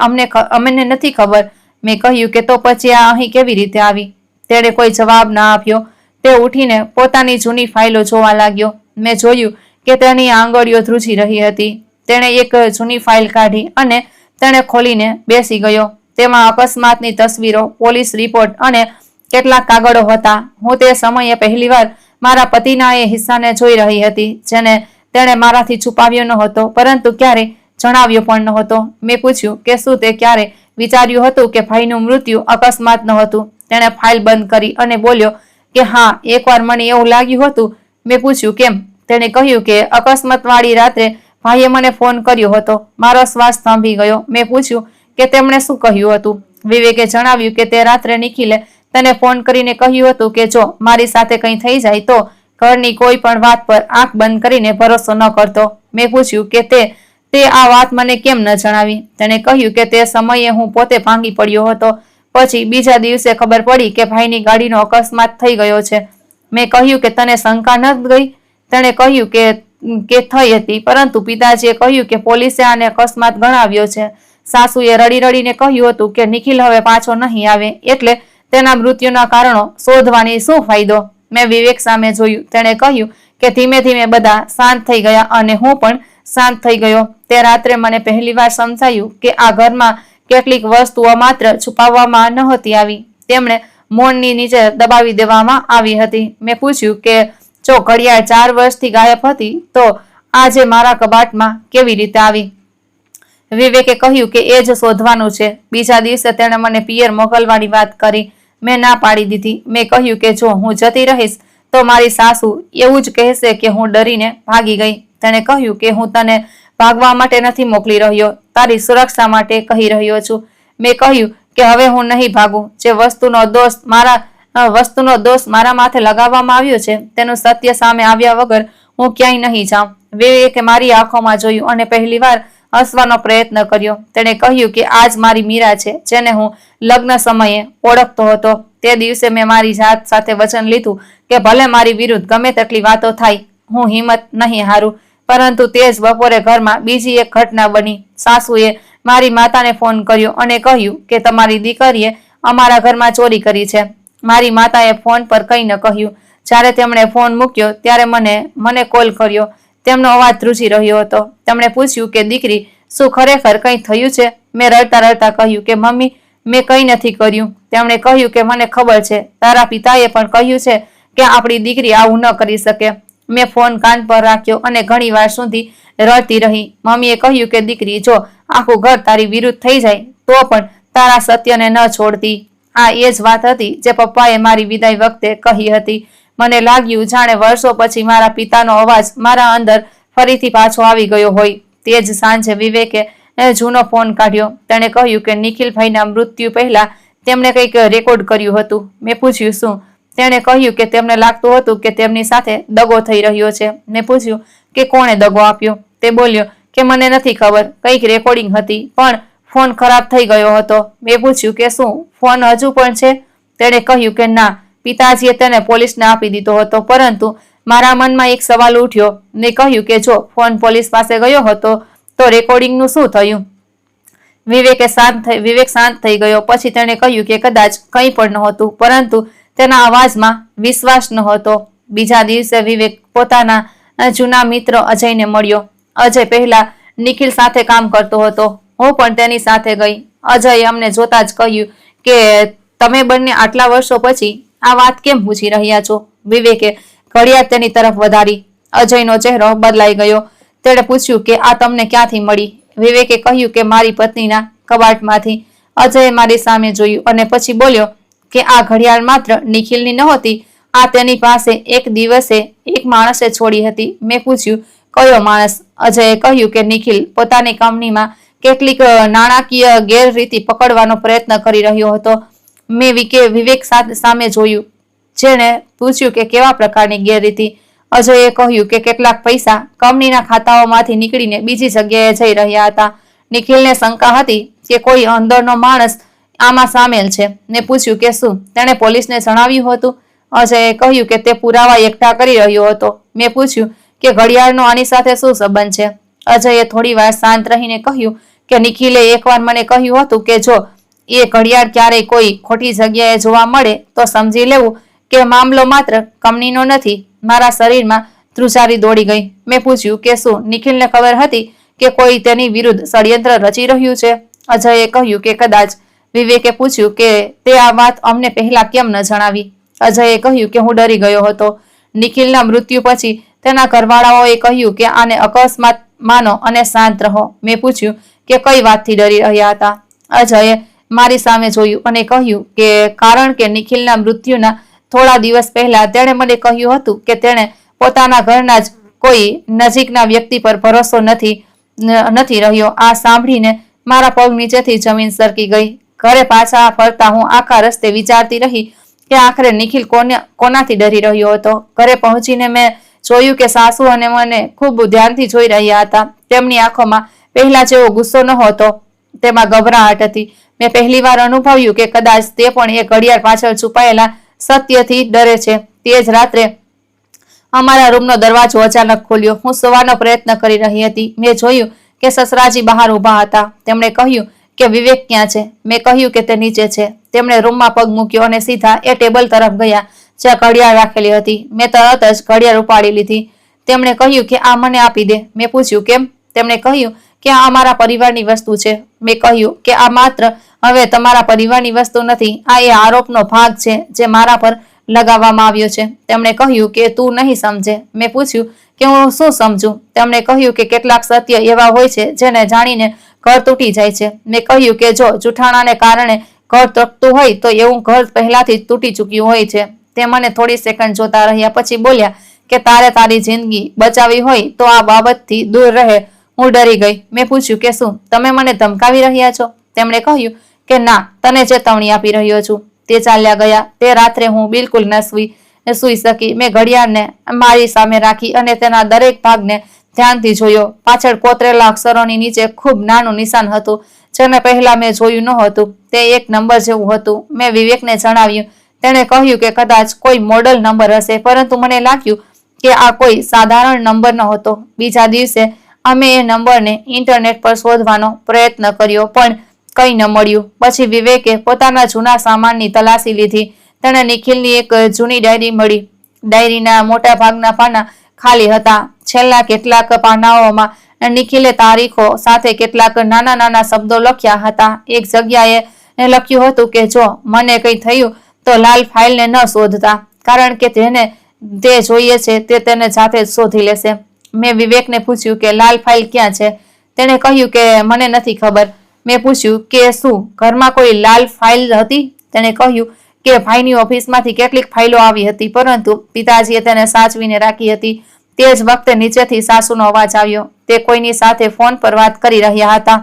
અમને નથી ખબર. મેં કહ્યું કે તો પછી આ અહીં કેવી રીતે આવી? તેણે કોઈ જવાબ ના આપ્યો. તે ઉઠીને પોતાની જૂની ફાઇલો જોવા લાગ્યો. મેં જોયું કે તેની આંગળીઓ ધ્રુજી રહી હતી. તેણે એક જૂની ફાઇલ કાઢી અને તેણે ખોલીને બેસી ગયો. તેમાં અકસ્માતની તસવીરો, પોલીસ રિપોર્ટ અને કેટલાક કાગળો હતા. હું તે સમયે પહેલીવાર મારા પતિના એ હિસ્સાને જોઈ રહી હતી જેને તેણે મારાથી છુપાવ્યો ન હતો પરંતુ ક્યારે જણાવ્યો પણ નહોતો. મેં પૂછ્યું કે શું તે ક્યારે વિચાર્યું હતું કે ભાઈનું મૃત્યુ અકસ્માત ન હતું? તેણે ફાઇલ બંધ કરી અને બોલ્યો કે હા, એકવાર મને એવું લાગ્યું હતું. મેં પૂછ્યું કેમ? તેણે કહ્યું કે અકસ્માતવાળી રાત્રે ભાઈએ મને ફોન કર્યો હતો. મારો શ્વાસ થાંભી ગયો. મેં પૂછ્યું કે તેમણે શું કહ્યું હતું? વિવેકે જણાવ્યું કે તે રાત્રે નિખિલે તેને ફોન કરીને કહ્યું હતું કે જો મારી સાથે કંઈ થઈ જાય તો ઘરની કોઈ પણ વાત પર આંખ બંધ કરીને ભરોસો ન કરતો. મેં પૂછ્યું કે તે આ વાત મને કેમ ન જણાવી? તેણે કહ્યું કે તે સમયે હું પોતે ભાંગી પડ્યો હતો. પછી બીજા દિવસે ખબર પડી કે ભાઈની ગાડીનો અકસ્માત થઈ ગયો છે. મેં કહ્યું કે તને શંકા ન ગઈ? તેણે કહ્યું કે થઈ હતી, પરંતુ પિતાજીએ કહ્યું કે પોલીસે આને અકસ્માત ગણાવ્યો છે. સાસુએ રડી રડીને કહ્યું હતું કે નિખિલ હવે પાછો નહીં આવે, એટલે તેના મૃત્યુના કારણો શોધવાની શું ફાયદો? મેં વિવેક સામે જોયું. તેણે કહ્યું કે ધીમે ધીમે બધા શાંત થઈ ગયા અને હું પણ શાંત થઈ ગયો. તે રાત્રે મને પહેલીવાર સમજાયું કે આ ઘરમાં કેટલીક વસ્તુઓ માત્ર છુપાવવામાં નહોતી આવી, તેમણે મૌનની નીચે દબાવી દેવામાં આવી હતી. મેં પૂછ્યું કે જો ઘડિયાળ 4 વર્ષથી ગાયબ હતી તો આજે મારા કબાટમાં કેવી રીતે આવી? વિવેકે કહ્યું કે એ જ શોધવાનું છે. બીજા દિવસે તેણે મને પિયર મોકલવાની વાત કરી. મેં ના પાડી દીધી. મેં કહ્યું કે જો હું જતી રહીશ તો મારી સાસુ એવું જ કહેશે કે હું ડરીને ભાગી ગઈ. તેણે કહ્યું કે હું તને ભાગવા માટે નથી મોકલી રહ્યો, તારી સુરક્ષા માટે કહી રહ્યો છું. મેં કહ્યું કે હવે હું નહીં ભાગું. જે વસ્તુનો દોષ મારા માથે લગાવવામાં આવ્યો છે તેનું સત્ય સામે આવ્યા વગર હું ક્યાંય નહીં જાઉં. વિવેકે મારી આંખોમાં જોયું અને પહેલીવાર હસવાનો પ્રયત્ન કર્યો. તેણે કહ્યું કે આજ મારી મીરા છે, જેને હું લગ્ન સમયે ઓળખતો હતો. તે દિવસે મેં મારી જાત સાથે વચન લીધું કે ભલે મારી વિરુદ્ધ ગમે તેટલી વાતો થાય, હું હિંમત નહીં હારું. પરંતુ તે જ બપોરે ઘરમાં બીજી એક ઘટના બની. સાસુએ મારી માતાને ફોન કર્યો અને કહ્યું કે તમારી દીકરીએ અમારા ઘરમાં ચોરી કરી છે. મારી માતાએ ફોન પર કંઈ ન કહ્યું. જ્યારે તેમણે ફોન મૂક્યો ત્યારે મને કોલ કર્યો. તેમનો અવાજ ધ્રુજી રહ્યો હતો. તેમણે પૂછ્યું કે દીકરી, શું ખરેખર કંઈ થયું છે? મેં રડતા રડતા કહ્યું કે મમ્મી, મેં કંઈ નથી કર્યું. તેમણે કહ્યું કે મને ખબર છે, તારા પિતાએ પણ કહ્યું છે કે આપણી દીકરી આવું ન કરી શકે. મેં ફોન કાન પર રાખ્યો અને ઘણી વાર સુધી રડતી રહી. મમ્મીએ કહ્યું કે દીકરી, જો આખું ઘર તારી વિરુદ્ધ થઈ જાય તો પણ તારા સત્યને ન છોડતી. આ એ જ વાત હતી જે પપ્પાએ મારી વિદાય વખતે કહી હતી. મને લાગ્યું જાણે વર્ષો પછી મારા પિતાનો અવાજ મારા અંદર ફરીથી પાછો આવી ગયો હોય. તે જ સાંજે વિવેકે જૂનો ફોન કાઢ્યો. તેણે કહ્યું કે નિખિલભાઈના મૃત્યુ પહેલા તેમણે કંઈક રેકોર્ડ કર્યું હતું. મેં પૂછ્યું શું? તેણે કહ્યું કે તેમને લાગતું હતું કે તેમની સાથે દગો થઈ રહ્યો છે. મેં પૂછ્યું કે કોણે દગો આપ્યો? તે બોલ્યો કે મને નથી ખબર, કંઈક રેકોર્ડિંગ હતી પણ ફોન ખરાબ થઈ ગયો હતો. મેં પૂછ્યું કે શું ફોન હજુ પણ છે? તેણે કહ્યું કે ના, પિતાજીએ તેને પોલીસને આપી દીધો હતો. પરંતુ મારા મનમાં એક સવાલ ઉઠ્યો. મેં કહ્યું કે જો ફોન પોલીસ પાસે ગયો હતો તો રેકોર્ડિંગનું શું થયું? વિવેક શાંત થઈ ગયો. પછી તેણે કહ્યું કે કદાચ કંઈ પણ નહોતું, પરંતુ તેના અવાજમાં વિશ્વાસ નહોતો. બીજા દિવસે વિવેક પોતાના જૂના મિત્ર અજયને મળ્યો. અજય પહેલા નિખિલ સાથે કામ કરતો હતો. હું પણ તેની સાથે ગઈ. અજયે અમને જોતા જ કહ્યું કે તમે બંને આટલા વર્ષો પછી આ વાત કેમ પૂછી રહ્યા છો? વિવેકે ઘડિયાળ તેની તરફ વધારી. અજયનો ચહેરો બદલાઈ ગયો. તેણે પૂછ્યું કે આ તમને ક્યાંથી મળી? વિવેકે કહ્યું કે મારી પત્નીના કબાટમાંથી. અજયે મારી સામે જોયું અને પછી બોલ્યો કે આ ઘડિયાળ માત્ર નિખિલની નહોતી, આ તેની પાસે એક દિવસે એક માણસે છોડી હતી. મેં પૂછ્યું કયો માણસ? અજયે કહ્યું કે નિખિલ પોતાની કંપનીમાં કેટલીક નાણાકીય ગેરરીતિ પકડવાનો પ્રયત્ન કરી રહ્યો હતો. મેં વિવેક સામે જોયું, જેણે પૂછ્યું કે કેવા પ્રકારની ગેરરીતિ? અજયે કહ્યું કે કેટલાક પૈસા કંપનીના ખાતાઓમાંથી નીકળીને બીજી જગ્યાએ જઈ રહ્યા હતા. નિખિલને શંકા હતી કે કોઈ અંદરનો માણસ આમાં સામેલ છે. મેં પૂછ્યું કે શું તેણે પોલીસને જણાવ્યું હતું? અજયે કહ્યું કે તે પુરાવા એકઠા કરી રહ્યો હતો. મેં પૂછ્યું કે ઘડિયાળનો આની સાથે શું સંબંધ છે? અજયે થોડી વાર શાંત રહીને કહ્યું કે નિખિલે એકવાર મને કહ્યું હતું કે જો એ ઘડિયાળ ક્યારેય કોઈ ખોટી જગ્યાએ જોવા મળે તો સમજી લેવું કે મામલો માત્ર કંપનીનો નથી. મારા શરીરમાં ધ્રુજારી દોડી ગઈ. મેં પૂછ્યું કે શું નિખિલને ખબર હતી કે કોઈ તેની વિરુદ્ધ ષડયંત્ર રચી રહ્યું છે? અજયે કહ્યું કે કદાચ. વિવેકે પૂછ્યું કે તે આ વાત અમને પહેલા કેમ ન જણાવી? અજયે કહ્યું કે હું ડરી ગયો હતો. નિખિલના મૃત્યુ પછી તેના ઘરવાળાઓએ કહ્યું કે આને અકસ્માત માનો અને શાંત રહો. મેં પૂછ્યું કે કઈ વાતથી ડરી રહ્યા હતા? અજયે મારી સામે જોયું અને કહ્યું કે કારણ કે નિખિલના મૃત્યુના થોડા દિવસ પહેલા તેણે મને કહ્યું હતું કે તેણે પોતાના ઘરના જ કોઈ નજીકના વ્યક્તિ પર ભરોસો નથી રહ્યો. આ સાંભળીને મારા પગ નીચેથી જમીન સરકી ગઈ. ઘરે પાછા ફરતા હું આખા રસ્તે વિચારતી રહી કે આખરે નિખિલ કોનાથી ડરી રહ્યો હતો. ઘરે પહોંચીને મેં જોયું કે સાસુ અને મને ખૂબ ધ્યાનથી જોઈ રહ્યા હતા. તેમની આંખોમાં પહેલા જેવો ગુસ્સો નહોતો, તેમાં ગભરાટ હતી. મેં પહેલીવાર અનુભવ્યું કે કદાચ તે પણ એ ઘડિયાળ પાછળ છુપાયેલા સત્યથી ડરે છે. તે જ રાત્રે અમારા રૂમનો દરવાજો અચાનક ખોલ્યો. હું સૂવાનો પ્રયત્ન કરી રહી હતી. મેં જોયું કે સસરાજી બહાર ઊભા હતા. તેમણે કહ્યું કે વિવેક ક્યાં છે? મેં કહ્યું કે તે નીચે છે. તેમણે રૂમમાં પગ મૂક્યો અને સીધા એ ટેબલ તરફ ગયા જ્યાં ઘડિયાળ રાખેલી હતી. મેં તરત જ ઘડિયાળ ઉપાડી લીધી. તેમણે કહ્યું કે આ મને આપી દે. મેં પૂછ્યું કેમ? તેમણે કહ્યું કે આ અમારા પરિવારની વસ્તુ છે. મેં કહ્યું કે આ માત્ર હવે તમારા પરિવારની વસ્તુ નથી, આ એ આરોપનો ભાગ છે જે મારા પર લગાવવામાં આવ્યો છે. તેમણે કહ્યું કે તું નહીં સમજે. મેં પૂછ્યું કે હું શું સમજું? તેમણે કહ્યું કે કેટલાક સત્ય એવા હોય છે જેને જાણીને ઘર તૂટી જાય છે. મેં કહ્યું કે જો જૂઠાણાને કારણે ઘર તૂટતું હોય તો એવું ઘર પહેલાથી જ તૂટી ચૂક્યું હોય છે. તે મને થોડી સેકન્ડ જોતા રહ્યા, પછી બોલ્યા કે તારે તારી જિંદગી બચાવી હોય તો આ બાબતથી દૂર રહે. હું ડરી ગઈ. મેં પૂછ્યું કે શું તમે મને ધમકાવી રહ્યા છો? તેમણે કહ્યું કે ના, તને ચેતવણી આપી રહ્યો છું. તે ચાલ્યા ગયા. તે રાત્રે હું બિલકુલ ન સૂઈ શકી. મેં ઘડિયાળને મારી સામે રાખી અને તેના દરેક ભાગને ધ્યાનથી જોયો. પાછળ કોતરેલા અક્ષરોની નીચે ખૂબ નાનું નિશાન હતું જેને પહેલા મેં જોયું નહોતું. તે એક નંબર જેવું હતું. મેં વિવેકને જણાવ્યું. તેણે કહ્યું કે કદાચ કોઈ મોડલ નંબર હશે, પરંતુ મને લાગ્યું કે આ કોઈ સાધારણ નંબર નહોતો. બીજા દિવસે અમે એ નંબરને ઇન્ટરનેટ પર શોધવાનો પ્રયત્ન કર્યો પણ કંઈ ન મળ્યું. પછી વિવેકે પોતાના જૂના સામાનની તલાશી લીધી. તેણે નિખિલની એક જૂની ડાયરી મળી. ડાયરીના મોટા ભાગના પાના ખાલી હતા. છેલ્લા કેટલાક પાનાઓમાં નિખિલે તારીખો સાથે કેટલાક નાના નાના શબ્દો લખ્યા હતા. એક જગ્યાએ લખ્યું હતું કે જો મને કંઈ થયું તો લાલ ફાઇલને ન શોધતા, કારણ કે તે જોઈએ છે તે તેને જાતે જ શોધી લેશે. મેં વિવેકને પૂછ્યું કે લાલ ફાઇલ ક્યાં છે? તેણે કહ્યું કે મને નથી ખબર. મેં પૂછ્યું કે શું ઘરમાં કોઈ લાલ ફાઇલ હતી? તેણે કહ્યું કે ભાઈની ઓફિસમાંથી કેટલીક ફાઇલો આવી હતી, પરંતુ પિતાજીએ તેને સાચવીને રાખી હતી. તે જ વખતે નીચેથી સાસુનો અવાજ આવ્યો. તે કોઈની સાથે ફોન પર વાત કરી રહ્યા હતા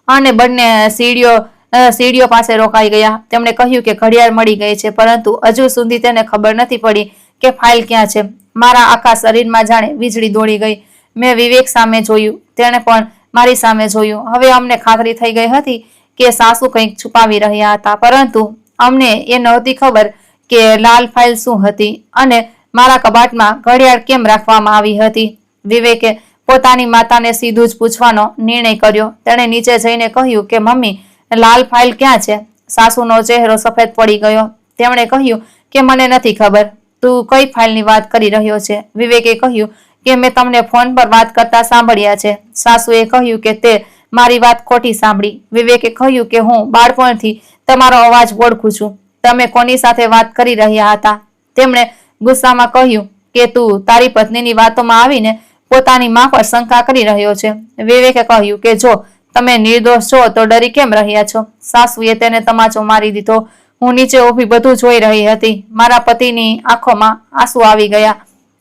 અને બંને સીડીઓ પાસે રોકાઈ ગયા. તેમણે કહ્યું કે ઘડિયાળ મળી ગઈ છે, પરંતુ હજુ સુધી તેને ખબર નથી પડી કે ફાઇલ ક્યાં છે. મારા આખા શરીરમાં જાણે વીજળી દોડી ગઈ. મેં વિવેક સામે જોયું. તેણે પણ મારી સામે જોયું. હવે અમને ખાતરી થઈ ગઈ હતી કે સાસુ કંઈક છુપાવી રહ્યા હતા, પરંતુ અમને એ નહોતી ખબર કે લાલ ફાઇલ શું હતી અને મારા કબાટમાં ઘડિયાળ કેમ રાખવામાં આવી હતી. વિવેકે પોતાની માતાને સીધું જ પૂછવાનો નિર્ણય કર્યો. તેણે નીચે જઈને કહ્યું કે મમ્મી, લાલ ફાઇલ ક્યાં છે? સાસુનો ચહેરો સફેદ પડી ગયો. તેમણે કહ્યું કે મને નથી ખબર. તું કઈ ફાઇલની વાત કરી રહ્યો છે? વિવેકે કહ્યું કે મેં તમને ફોન પર વાત કરતા સાંભળ્યા છે. સાસુએ કહ્યું કે તે મારી વાત ખોટી સાંભળી. વિવેકે કહ્યું કે હું બાળપણથી તમારો અવાજ ઓળખું છું. તમે કોની સાથે વાત કરી રહ્યા હતા? તેમણે ગુસ્સામાં કહ્યું કે તું તારી પત્નીની વાતોમાં આવીને પોતાની માં પર શંકા કરી રહ્યો છે. વિવેકે કહ્યું કે જો તમે નિર્દોષ છો તો ડરી કેમ રહ્યા છો? સાસુએ તેને તમાચો મારી દીધો. હું નીચે ઊભી બધું જોઈ રહી હતી. મારા પતિની આંખોમાં આંસુ આવી ગયા.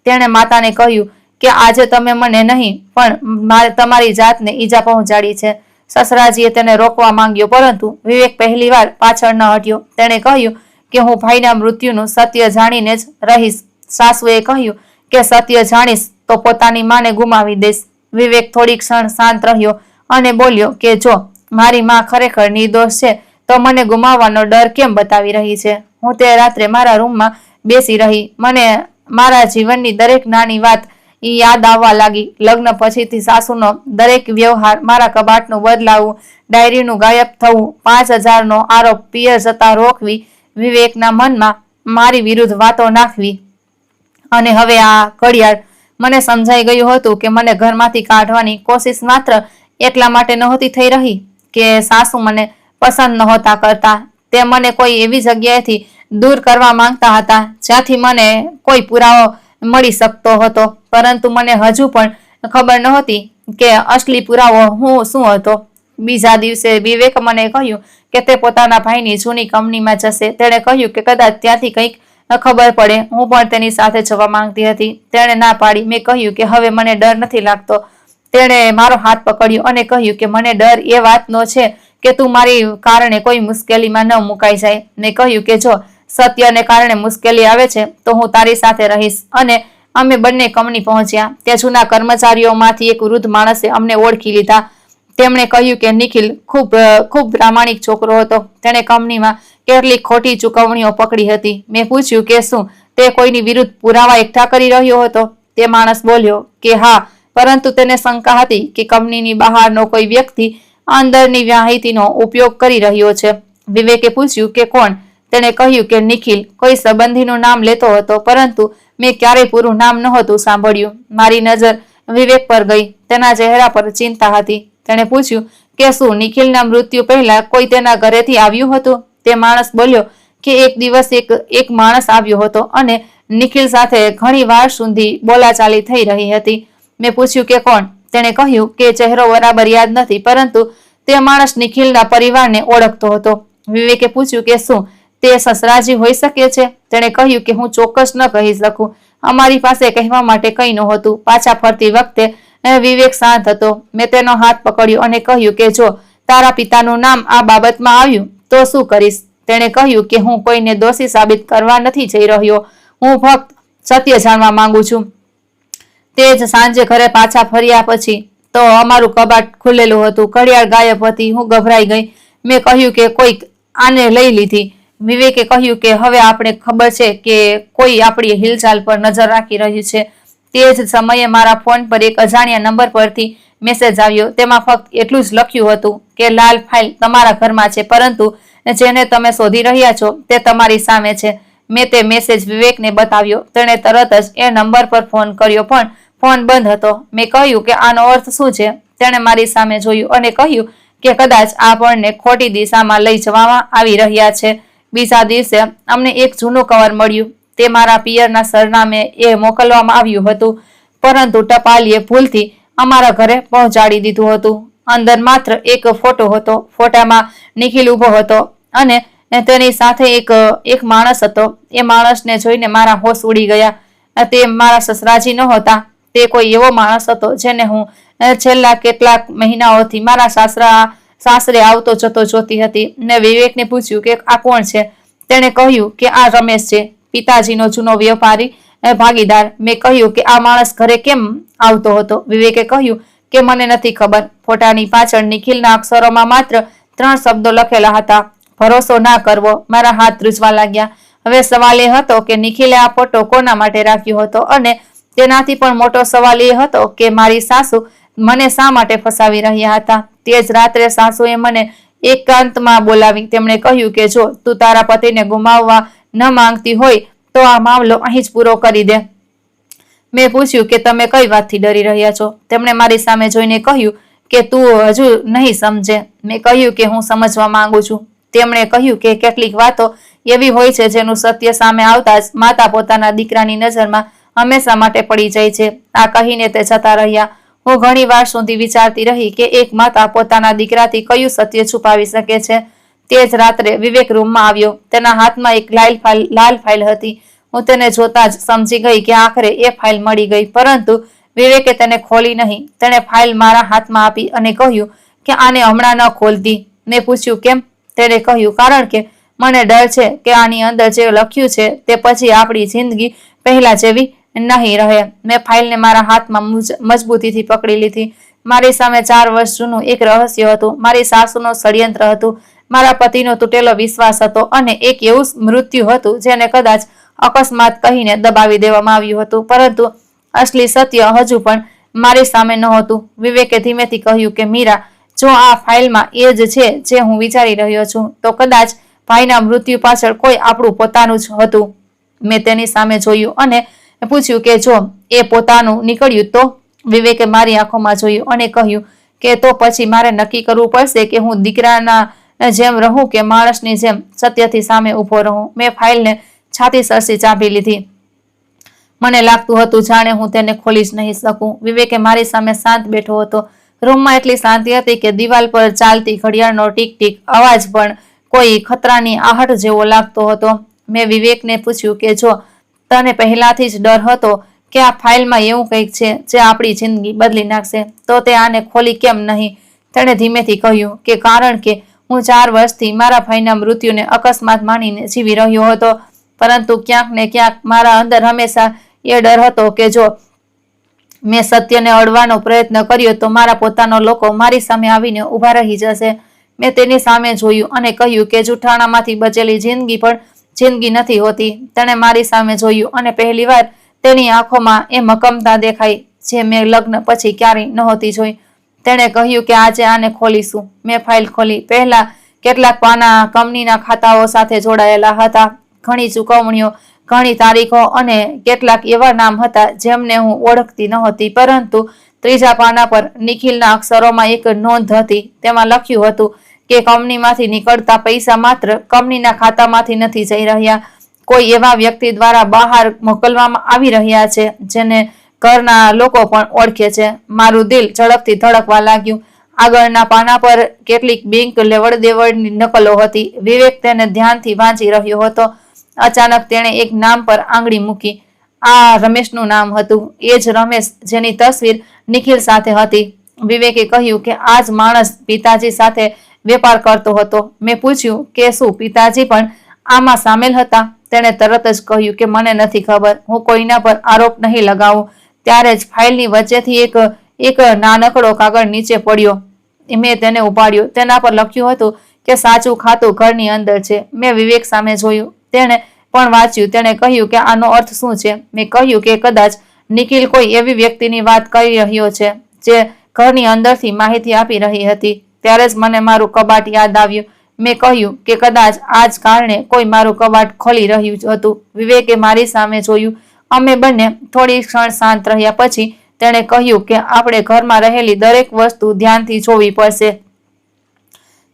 તેણે માતાને કહ્યું કે આજે તમે મને નહીં પણ તમારી જાતને ઈજા પહોંચાડી છે. સસરાજીએ તેને રોકવા માંગ્યો, પરંતુ વિવેક પહેલીવાર પાછળ ન હટ્યો. તેણે કહ્યું કે હું ભાઈના મૃત્યુનું સત્ય જાણીને જ રહીશ. સાસુએ કહ્યું કે સત્ય જાણીશ તો પોતાની માને ગુમાવી દઈશ. વિવેક થોડી ક્ષણ શાંત રહ્યો અને બોલ્યો કે જો મારી માં ખરેખર નિર્દોષ છે તો મને ગુમાવવાનો ડર કેમ બતાવી રહી છે? હું તે રાત્રે મારા રૂમમાં બેસી રહી. મને મારા જીવનની દરેક નાની વાત યાદ આવવા લાગી. લગ્ન પછીથી સાસુનો દરેક વ્યવહાર, મારા કબાટનું બદલાવું, ડાયરીનું ગાયબ થવું, 5000નો આરોપ પિયર જતા રોકવી, વિવેકના મનમાં મારી વિરુદ્ધ વાતો નાખવી, અને હવે આ ઘડિયાળ. મને સમજાઈ ગયું હતું કે મને ઘરમાંથી કાઢવાની કોશિશ માત્ર એટલા માટે નહોતી થઈ રહી કે સાસુ મને પસંદ નહોતા કરતા. તે મને કોઈ એવી જગ્યાએથી દૂર કરવા માંગતા હતા જ્યાંથી મને કોઈ પુરાવો મળી શકતો હતો, પરંતુ મને હજુ પણ ખબર નહોતી કે અસલી પુરાવો શું હતો. બીજા દિવસે વિવેક મને કહ્યું કે તે પોતાના ભાઈની જૂની કંપનીમાં જશે. તેણે કહ્યું કે કદાચ ત્યાંથી કંઈક ખબર પડે. હું પણ તેની સાથે જવા માંગતી હતી. તેણે ના પાડી. મેં કહ્યું કે હવે મને ડર નથી લાગતો. તેણે મારો હાથ પકડ્યો અને કહ્યું કે મને ડર એ વાતનો છે કે તું મારી કારણે કોઈ મુશ્કેલીમાં ન મુકાઈ જાય. મેં કહ્યું કે જો સત્યને કારણે મુશ્કેલી આવે છે તો હું તારી સાથે રહીશ. અને અમે બંને કંપની પહોંચ્યા. ત્યાં જૂના કર્મચારીઓમાંથી એક વૃદ્ધ માણસે અમને ઓળખી લીધા. તેમણે કહ્યું કે નિખિલ ખૂબ પ્રામાણિક છોકરો હતો. તેણે કંપનીમાં કેટલીક ખોટી ચૂકવણીઓ પકડી હતી. મેં પૂછ્યું કે શું તે કોઈની વિરુદ્ધ પુરાવા એકઠા કરી રહ્યો હતો? તે માણસ બોલ્યો કે હા, પરંતુ તેને શંકા હતી કે કંપનીની બહારનો કોઈ વ્યક્તિ અંદરની માહિતીનો ઉપયોગ કરી રહ્યો છે. વિવેકે પૂછ્યું કે કોણ? તેણે કહ્યું કે નિખિલ કોઈ સંબંધીનું નામ લેતો હતો, પરંતુ મેં ક્યારેય પૂરું નામ નહોતું સાંભળ્યું. મારી નજર વિવેક પર ગઈ. તેના ચહેરા પર ચિંતા હતી. તેણે પૂછ્યું કે શું નિખિલના મૃત્યુ પહેલા કોઈ તેના ઘરેથી આવ્યું હતું? તે માણસ બોલ્યો કે એક દિવસ એક માણસ આવ્યો હતો અને નિખિલ સાથે ઘણી વાર સુધી બોલાચાલી થઈ રહી હતી. મેં પૂછ્યું કે કોણ? તેણે કહ્યું કે ચહેરો બરાબર યાદ નથી, પરંતુ તે માણસ નિખિલના પરિવારને ઓળખતો હતો. વિવેકે પૂછ્યું કે શું તે સસરાજી હોઈ શકે છે? તેણે કહ્યું કે હું ચોક્કસ ન કહી શકું. અમારી પાસે કહેવા માટે કંઈ નહોતું. પાછા ફરતી વખતે વિવેક શાંત હતો. મેં તેનો હાથ પકડ્યો અને કહ્યું કે જો તારા પિતાનું નામ આ બાબતમાં આવ્યું તો શું કરીશ? તેણે કહ્યું કે હું કોઈને દોષી સાબિત કરવા નથી જઈ રહ્યો. હું ફક્ત સત્ય જાણવા માંગુ છું. તે જ સાંજે ઘરે પાછા ફર્યા પછી તો અમારું કબાટ ખુલેલું હતું. ઘડિયાળ ગાયબ હતી. હું ગભરાઈ ગઈ. મેં કહ્યું કે કોઈક આને લઈ લીધી. વિવેકે કહ્યું કે હવે આપણે ખબર છે કે કોઈ આપણી હિલચાલ પર નજર રાખી રહ્યું છે. તે જ સમયે મારા ફોન પર એક અજાણ્યા નંબર પરથી મેસેજ આવ્યો. તેમાં ફક્ત એટલું જ લખ્યું હતું કે લાલ ફાઇલ તમારા ઘરમાં છે, પરંતુ જેને તમે શોધી રહ્યા છો તે તમારી સામે છે. મેં તે મેસેજ વિવેકને બતાવ્યો. તેણે તરત જ એ નંબર પર ફોન કર્યો, પણ ફોન બંધ હતો. મેં કહ્યું કે આનો અર્થ શું છે? તેણે મારી સામે જોયું અને કહ્યું કે કદાચ આપણને ખોટી દિશામાં લઈ જવામાં આવી રહ્યા છે. બીજા દિવસે અમને એક જૂનું કવર મળ્યું. તે મારા પિયરના સરનામે એ મોકલવામાં આવ્યું હતું, પરંતુ ટપાલીએ ભૂલથી અમારા ઘરે પહોંચાડી દીધું હતું. અંદર માત્ર એક ફોટો હતો. ફોટામાં નિખિલ ઊભો હતો અને તેની સાથે એક માણસ હતો. એ માણસને જોઈને મારા હોશ ઉડી ગયા. તે મારા સસરાજી નહોતા. તે કોઈ એવો માણસ હતો જેને હું છેલ્લા કેટલાક મહિનાઓથી મારા સાસરે આવતો જતો જોતી હતી. ને વિવેકને પૂછ્યું કે આ કોણ છે? તેણે કહ્યું કે આ રમેશ છે, પિતાજીનો જૂનો વ્યાપારી ભાગીદાર. મેં કહ્યું કે આ માણસ ઘરે કેમ આવતો હતો? વિવેકે કહ્યું કે મને નથી ખબર. ફોટાની પાછળ નિખિલના અક્ષરોમાં માત્ર 3 શબ્દો લખેલા હતા: ભરોસો ના કરવો. મારા હાથ ધ્રુજવા લાગ્યા. હવે સવાલ એ હતો કે નિખિલે આ ફોટો કોના માટે રાખ્યો હતો, અને તેનાથી પણ મોટો સવાલ એ હતો કે મારી સાસુ મને શા માટે ફસાવી રહ્યા હતા. તે જ રાત્રે સાસુએ મને એકાંતમાં બોલાવી. તેમણે કહ્યું કે જો તું તારા પતિને ગુમાવવા ન માંગતી હોય તો આ મામલો અહીં જ પૂરો કરી દે. મેં પૂછ્યું કે તમે કઈ વાતથી ડરી રહ્યા છો? તેમણે મારી સામે જોઈને કહ્યું કે તું હજુ નહીં સમજે. મેં કહ્યું કે હું સમજવા માંગુ છું. તેમણે કહ્યું કે કેટલીક વાતો એવી હોય છે જેનું સત્ય સામે આવતા જ માતા પોતાના દીકરાની નજરમાં હંમેશા માટે પડી જાય છે. આ કહીને તે જતા રહ્યા. હું ઘણી વાર સુધી વિચારતી રહી કે એક માતા પોતાના દીકરાથી કયું સત્ય છુપાવી શકે છે. તે જ રાત્રે વિવેક રૂમમાં આવ્યો. તેના હાથમાં એક લાલ ફાઇલ હતી. હું તેને જોતા જ સમજી ગઈ કે આખરે એ ફાઇલ મળી ગઈ, પરંતુ વિવેકે તેને ખોલી નહીં. તેણે ફાઇલ મારા હાથમાં આપી અને કહ્યું કે આને હમણાં ન ખોલતી. મેં પૂછ્યું કેમ? તેણે કહ્યું કારણ કે મને ડર છે કે આની અંદર જે લખ્યું છે તે પછી આપણી જિંદગી પહેલા જેવી નહીં રહે. મેં ફાઇલને મારા હાથમાં મજબૂતીથી પકડી લીધી. મારી સામે 4 વર્ષ જૂનું એક રહસ્ય હતું. મારી સાસુનું ષડયંત્ર હતું, મારા પતિનો તૂટેલો વિશ્વાસ હતો, અને એક એવું મૃત્યુ હતું જેને કદાચ અકસ્માત કહીને દબાવી દેવામાં આવ્યું હતું, પરંતુ અસલી સત્ય હજુ પણ મારી સામે નહોતું. વિવેકે ધીમેથી કહ્યું કે મીરા, જો આ ફાઇલમાં એ જ છે જે હું વિચારી રહ્યો છું, તો કદાચ ભાઈના મૃત્યુ પાછળ કોઈ આપણું પોતાનું જ હતું. મેં તેની સામે જોયું અને પૂછ્યું કે જો એ પોતાનું નીકળ્યું તો? વિવેકે મારી આંખોમાં જોયું અને કહ્યું કે તો પછી મારે નક્કી કરવું પડશે કે હું દીકરાના જેમ રહું કે માણસની જેમ સત્યથી સામે ઊભો રહું. મેં ફાઇલને છાતી સરસી ચાંપી લીધી. મને લાગતું હતું જાણે હું તેને ખોલી જ નહીં શકું. વિવેકે મારી સામે શાંત બેઠો હતો. રૂમમાં એટલી શાંતિ હતી કે દિવાલ પર ચાલતી ઘડિયાળનો ટીક ટીક અવાજ પણ કોઈ ખતરાની આહટ જેવો લાગતો હતો. મેં વિવેકને પૂછ્યું કે જો તને પહેલાથી જ ડર હતો કે આ ફાઇલમાં એવું કંઈક છે જે આપણી જિંદગી બદલી નાખશે, તો તે આને ખોલી કેમ નહીં? તેણે ધીમેથી કહ્યું કે કારણ કે હું 4 વર્ષથી મારા ભાઈના મૃત્યુને અકસ્માત માનીને જીવી રહ્યો હતો, પરંતુ ક્યાંક ને ક્યાંક મારા અંદર હંમેશા એ ડર હતો કે જો મેં સત્યને અડવાનો પ્રયત્ન કર્યો તો મારા પોતાના લોકો મારી સામે આવીને ઊભા રહી જશે. મેં તેની સામે જોયું અને કહ્યું કે જૂઠાણામાંથી બચેલી જિંદગી પણ જિંદગી નથી હોતી. તેણે મારી સામે જોયું અને પહેલીવાર તેની આંખોમાં એ મક્કમતા દેખાઈ જે મેં લગ્ન પછી ક્યારેય નહોતી જોઈ. તેણે કહ્યું કે આજે આને ખોલીશું. મેં ફાઇલ ખોલી. પહેલા કેટલાક પાના કંપનીના ખાતાઓ સાથે જોડાયેલા હતા. ઘણી ચૂકવણીઓ, ઘણી તારીખો અને કેટલાક એવા નામ હતા જેમને હું ઓળખતી નહોતી. પરંતુ ત્રીજા પાના પર નિખિલના અક્ષરોમાં એક નોંધ હતી. તેમાં લખ્યું હતું કે કંપનીમાંથી નીકળતા પૈસા માત્ર કંપનીના ખાતામાંથી નથી જઈ રહ્યા, કોઈ એવા વ્યક્તિ દ્વારા બહાર મોકલવામાં આવી રહ્યા છે જેને ઘરના લોકો પણ ઓળખે છે. મારું દિલ ઝડપથી ધડકવા લાગ્યું. આગળના પાના પર કેટલીક બેંક લેવડ દેવડની નકલો હતી. વિવેક તેને ધ્યાનથી વાંચી રહ્યો હતો. અચાનક તેણે એક નામ પર આંગળી મૂકી. આ રમેશનું નામ હતું. એ જ રમેશ જેની તસવીર નિખિલ સાથે હતી. વિવેકે કહ્યું કે આ જ માણસ પિતાજી સાથે વેપાર કરતો હતો. મેં પૂછ્યું કે શું પિતાજી પણ આમાં સામેલ હતા? તેણે તરત જ કહ્યું કે મને નથી ખબર, હું કોઈના પર આરોપ નહીં લગાવું. ત્યારે જ ફાઇલની વચ્ચેથી એક નાનકડો કાગળ નીચે પડ્યો. મેં તેને ઉપાડ્યો. તેના પર લખ્યું હતું કે સાચું ખાતું ઘરની અંદર છે. મેં વિવેક સામે જોયું. તેણે પણ વાંચ્યું. તેણે કહ્યું કે આનો અર્થ શું છે? મેં કહ્યું કે કદાચ નિખિલ કોઈ એવી વ્યક્તિની વાત કરી રહ્યો છે જે ઘરની અંદરથી માહિતી આપી રહી હતી. ત્યારે જ મને મારું કબાટ યાદ આવ્યું. મેં કહ્યું કે કદાચ આ જ કારણે કોઈ મારું કબાટ ખોલી રહ્યું હતું. વિવેકે મારી સામે જોયું. અમે બંને થોડી ક્ષણ શાંત રહ્યા. પછી તેણે કહ્યું કે આપણે ઘરમાં રહેલી દરેક વસ્તુ ધ્યાનથી જોવી પડશે.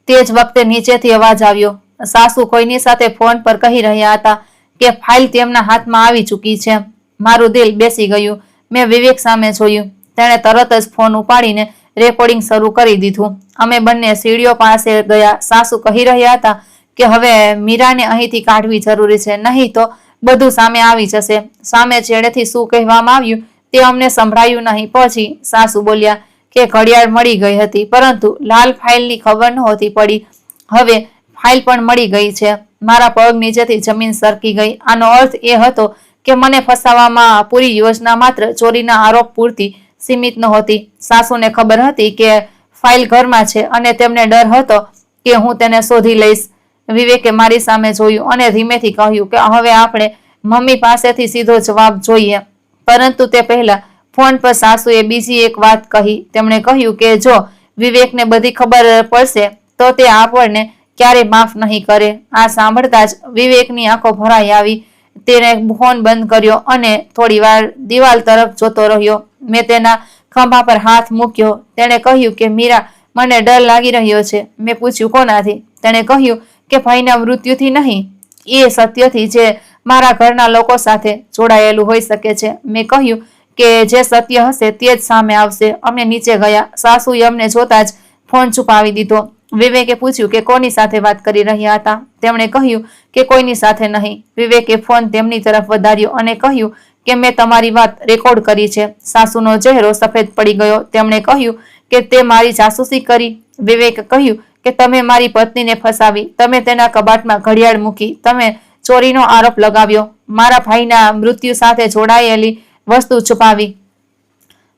તે જ વખતે નીચેથી અવાજ આવ્યો. સાસુ કોઈની સાથે ફોન પર કહી રહ્યા હતા કે ફાઇલ તેમના હાથમાં આવી ચૂકી છે. મારું દિલ બેસી ગયું. મેં વિવેક સામે જોયું. તેણે તરત જ ફોન ઉપાડીને રેકોર્ડિંગ શરૂ કરી દીધું. અમે બંને સીડીઓ પાસે ગયા. સાસુ કહી રહ્યા હતા કે હવે મીરાને અહીંથી કાઢવી જરૂરી છે, નહીં તો બધું સામે આવી જશે. સામે છેડેથી શું કહેવામાં આવ્યું તે અમને સંભળાયું નહીં. પછી સાસુ બોલ્યા કે ઘડિયાળ મળી ગઈ હતી પરંતુ લાલ ફાઇલની ખબર નહોતી પડી. હવે ફાઇલ પણ મળી ગઈ છે. મારા પગ નીચેથી જમીન સરકી ગઈ. આનો અર્થ એ હતો કે મને ફસાવવામાં પૂરી યોજના માત્ર ચોરીના આરોપ પૂરતી સીમિત નહોતી. સાસુને ખબર હતી કે ફાઇલ ઘરમાં છે અને તેમને ડર હતો કે હું તેને શોધી લઈશ. વિવેકે મારી સામે જોયું અને ધીમેથી કહ્યું કે હવે આપણે મમ્મી પાસેથી સીધો જવાબ જોઈએ. પરંતુ તે પહેલા ફોન પર સાસુએ બીજી એક વાત કહી. તેમણે કહ્યું કે જો વિવેકને બધી ખબર પડશે તો તે આપણને ક્યારે માફ નહીં કરે. આ સાંભળતા જ વિવેકની આંખો ભરાઈ આવી. તેણે ફોન બંધ કર્યો અને થોડી વાર દિવાલ તરફ જોતો રહ્યો. મેં તેના ખભા પર હાથ મૂક્યો. તેણે કહ્યું કે મીરા, મને ડર લાગી રહ્યો છે. મેં પૂછ્યું કોનાથી? તેણે કહ્યું કે ભાઈના મૃત્યુથી નહીં, એ સત્યથી જે મારા ઘરના લોકો સાથે જોડાયેલું હોઈ શકે છે. મેં કહ્યું કે જે સત્ય હશે તે જ સામે આવશે. અમે નીચે ગયા. સાસુએ અમને જોતા જ ફોન છુપાવી દીધો. વિવેકે પૂછ્યું કે કોની સાથે વાત કરી રહ્યા હતા? તેમણે કહ્યું કે કોઈની સાથે નહીં. વિવેકે ફોન તેમની તરફ વધાર્યો અને કહ્યું કે મેં તમારી વાત રેકોર્ડ કરી છે. સાસુનો ચહેરો સફેદ પડી ગયો. તેમણે કહ્યું કે તે મારી જાસૂસી કરી. વિવેકે કહ્યું કે તમે મારી પત્નીને ફસાવી, તમે તેના કબાટમાં ઘડિયાળ મૂકી, તમે ચોરીનો આરોપ લગાવ્યો, મારા ભાઈના મૃત્યુ સાથે જોડાયેલી વસ્તુ છુપાવી.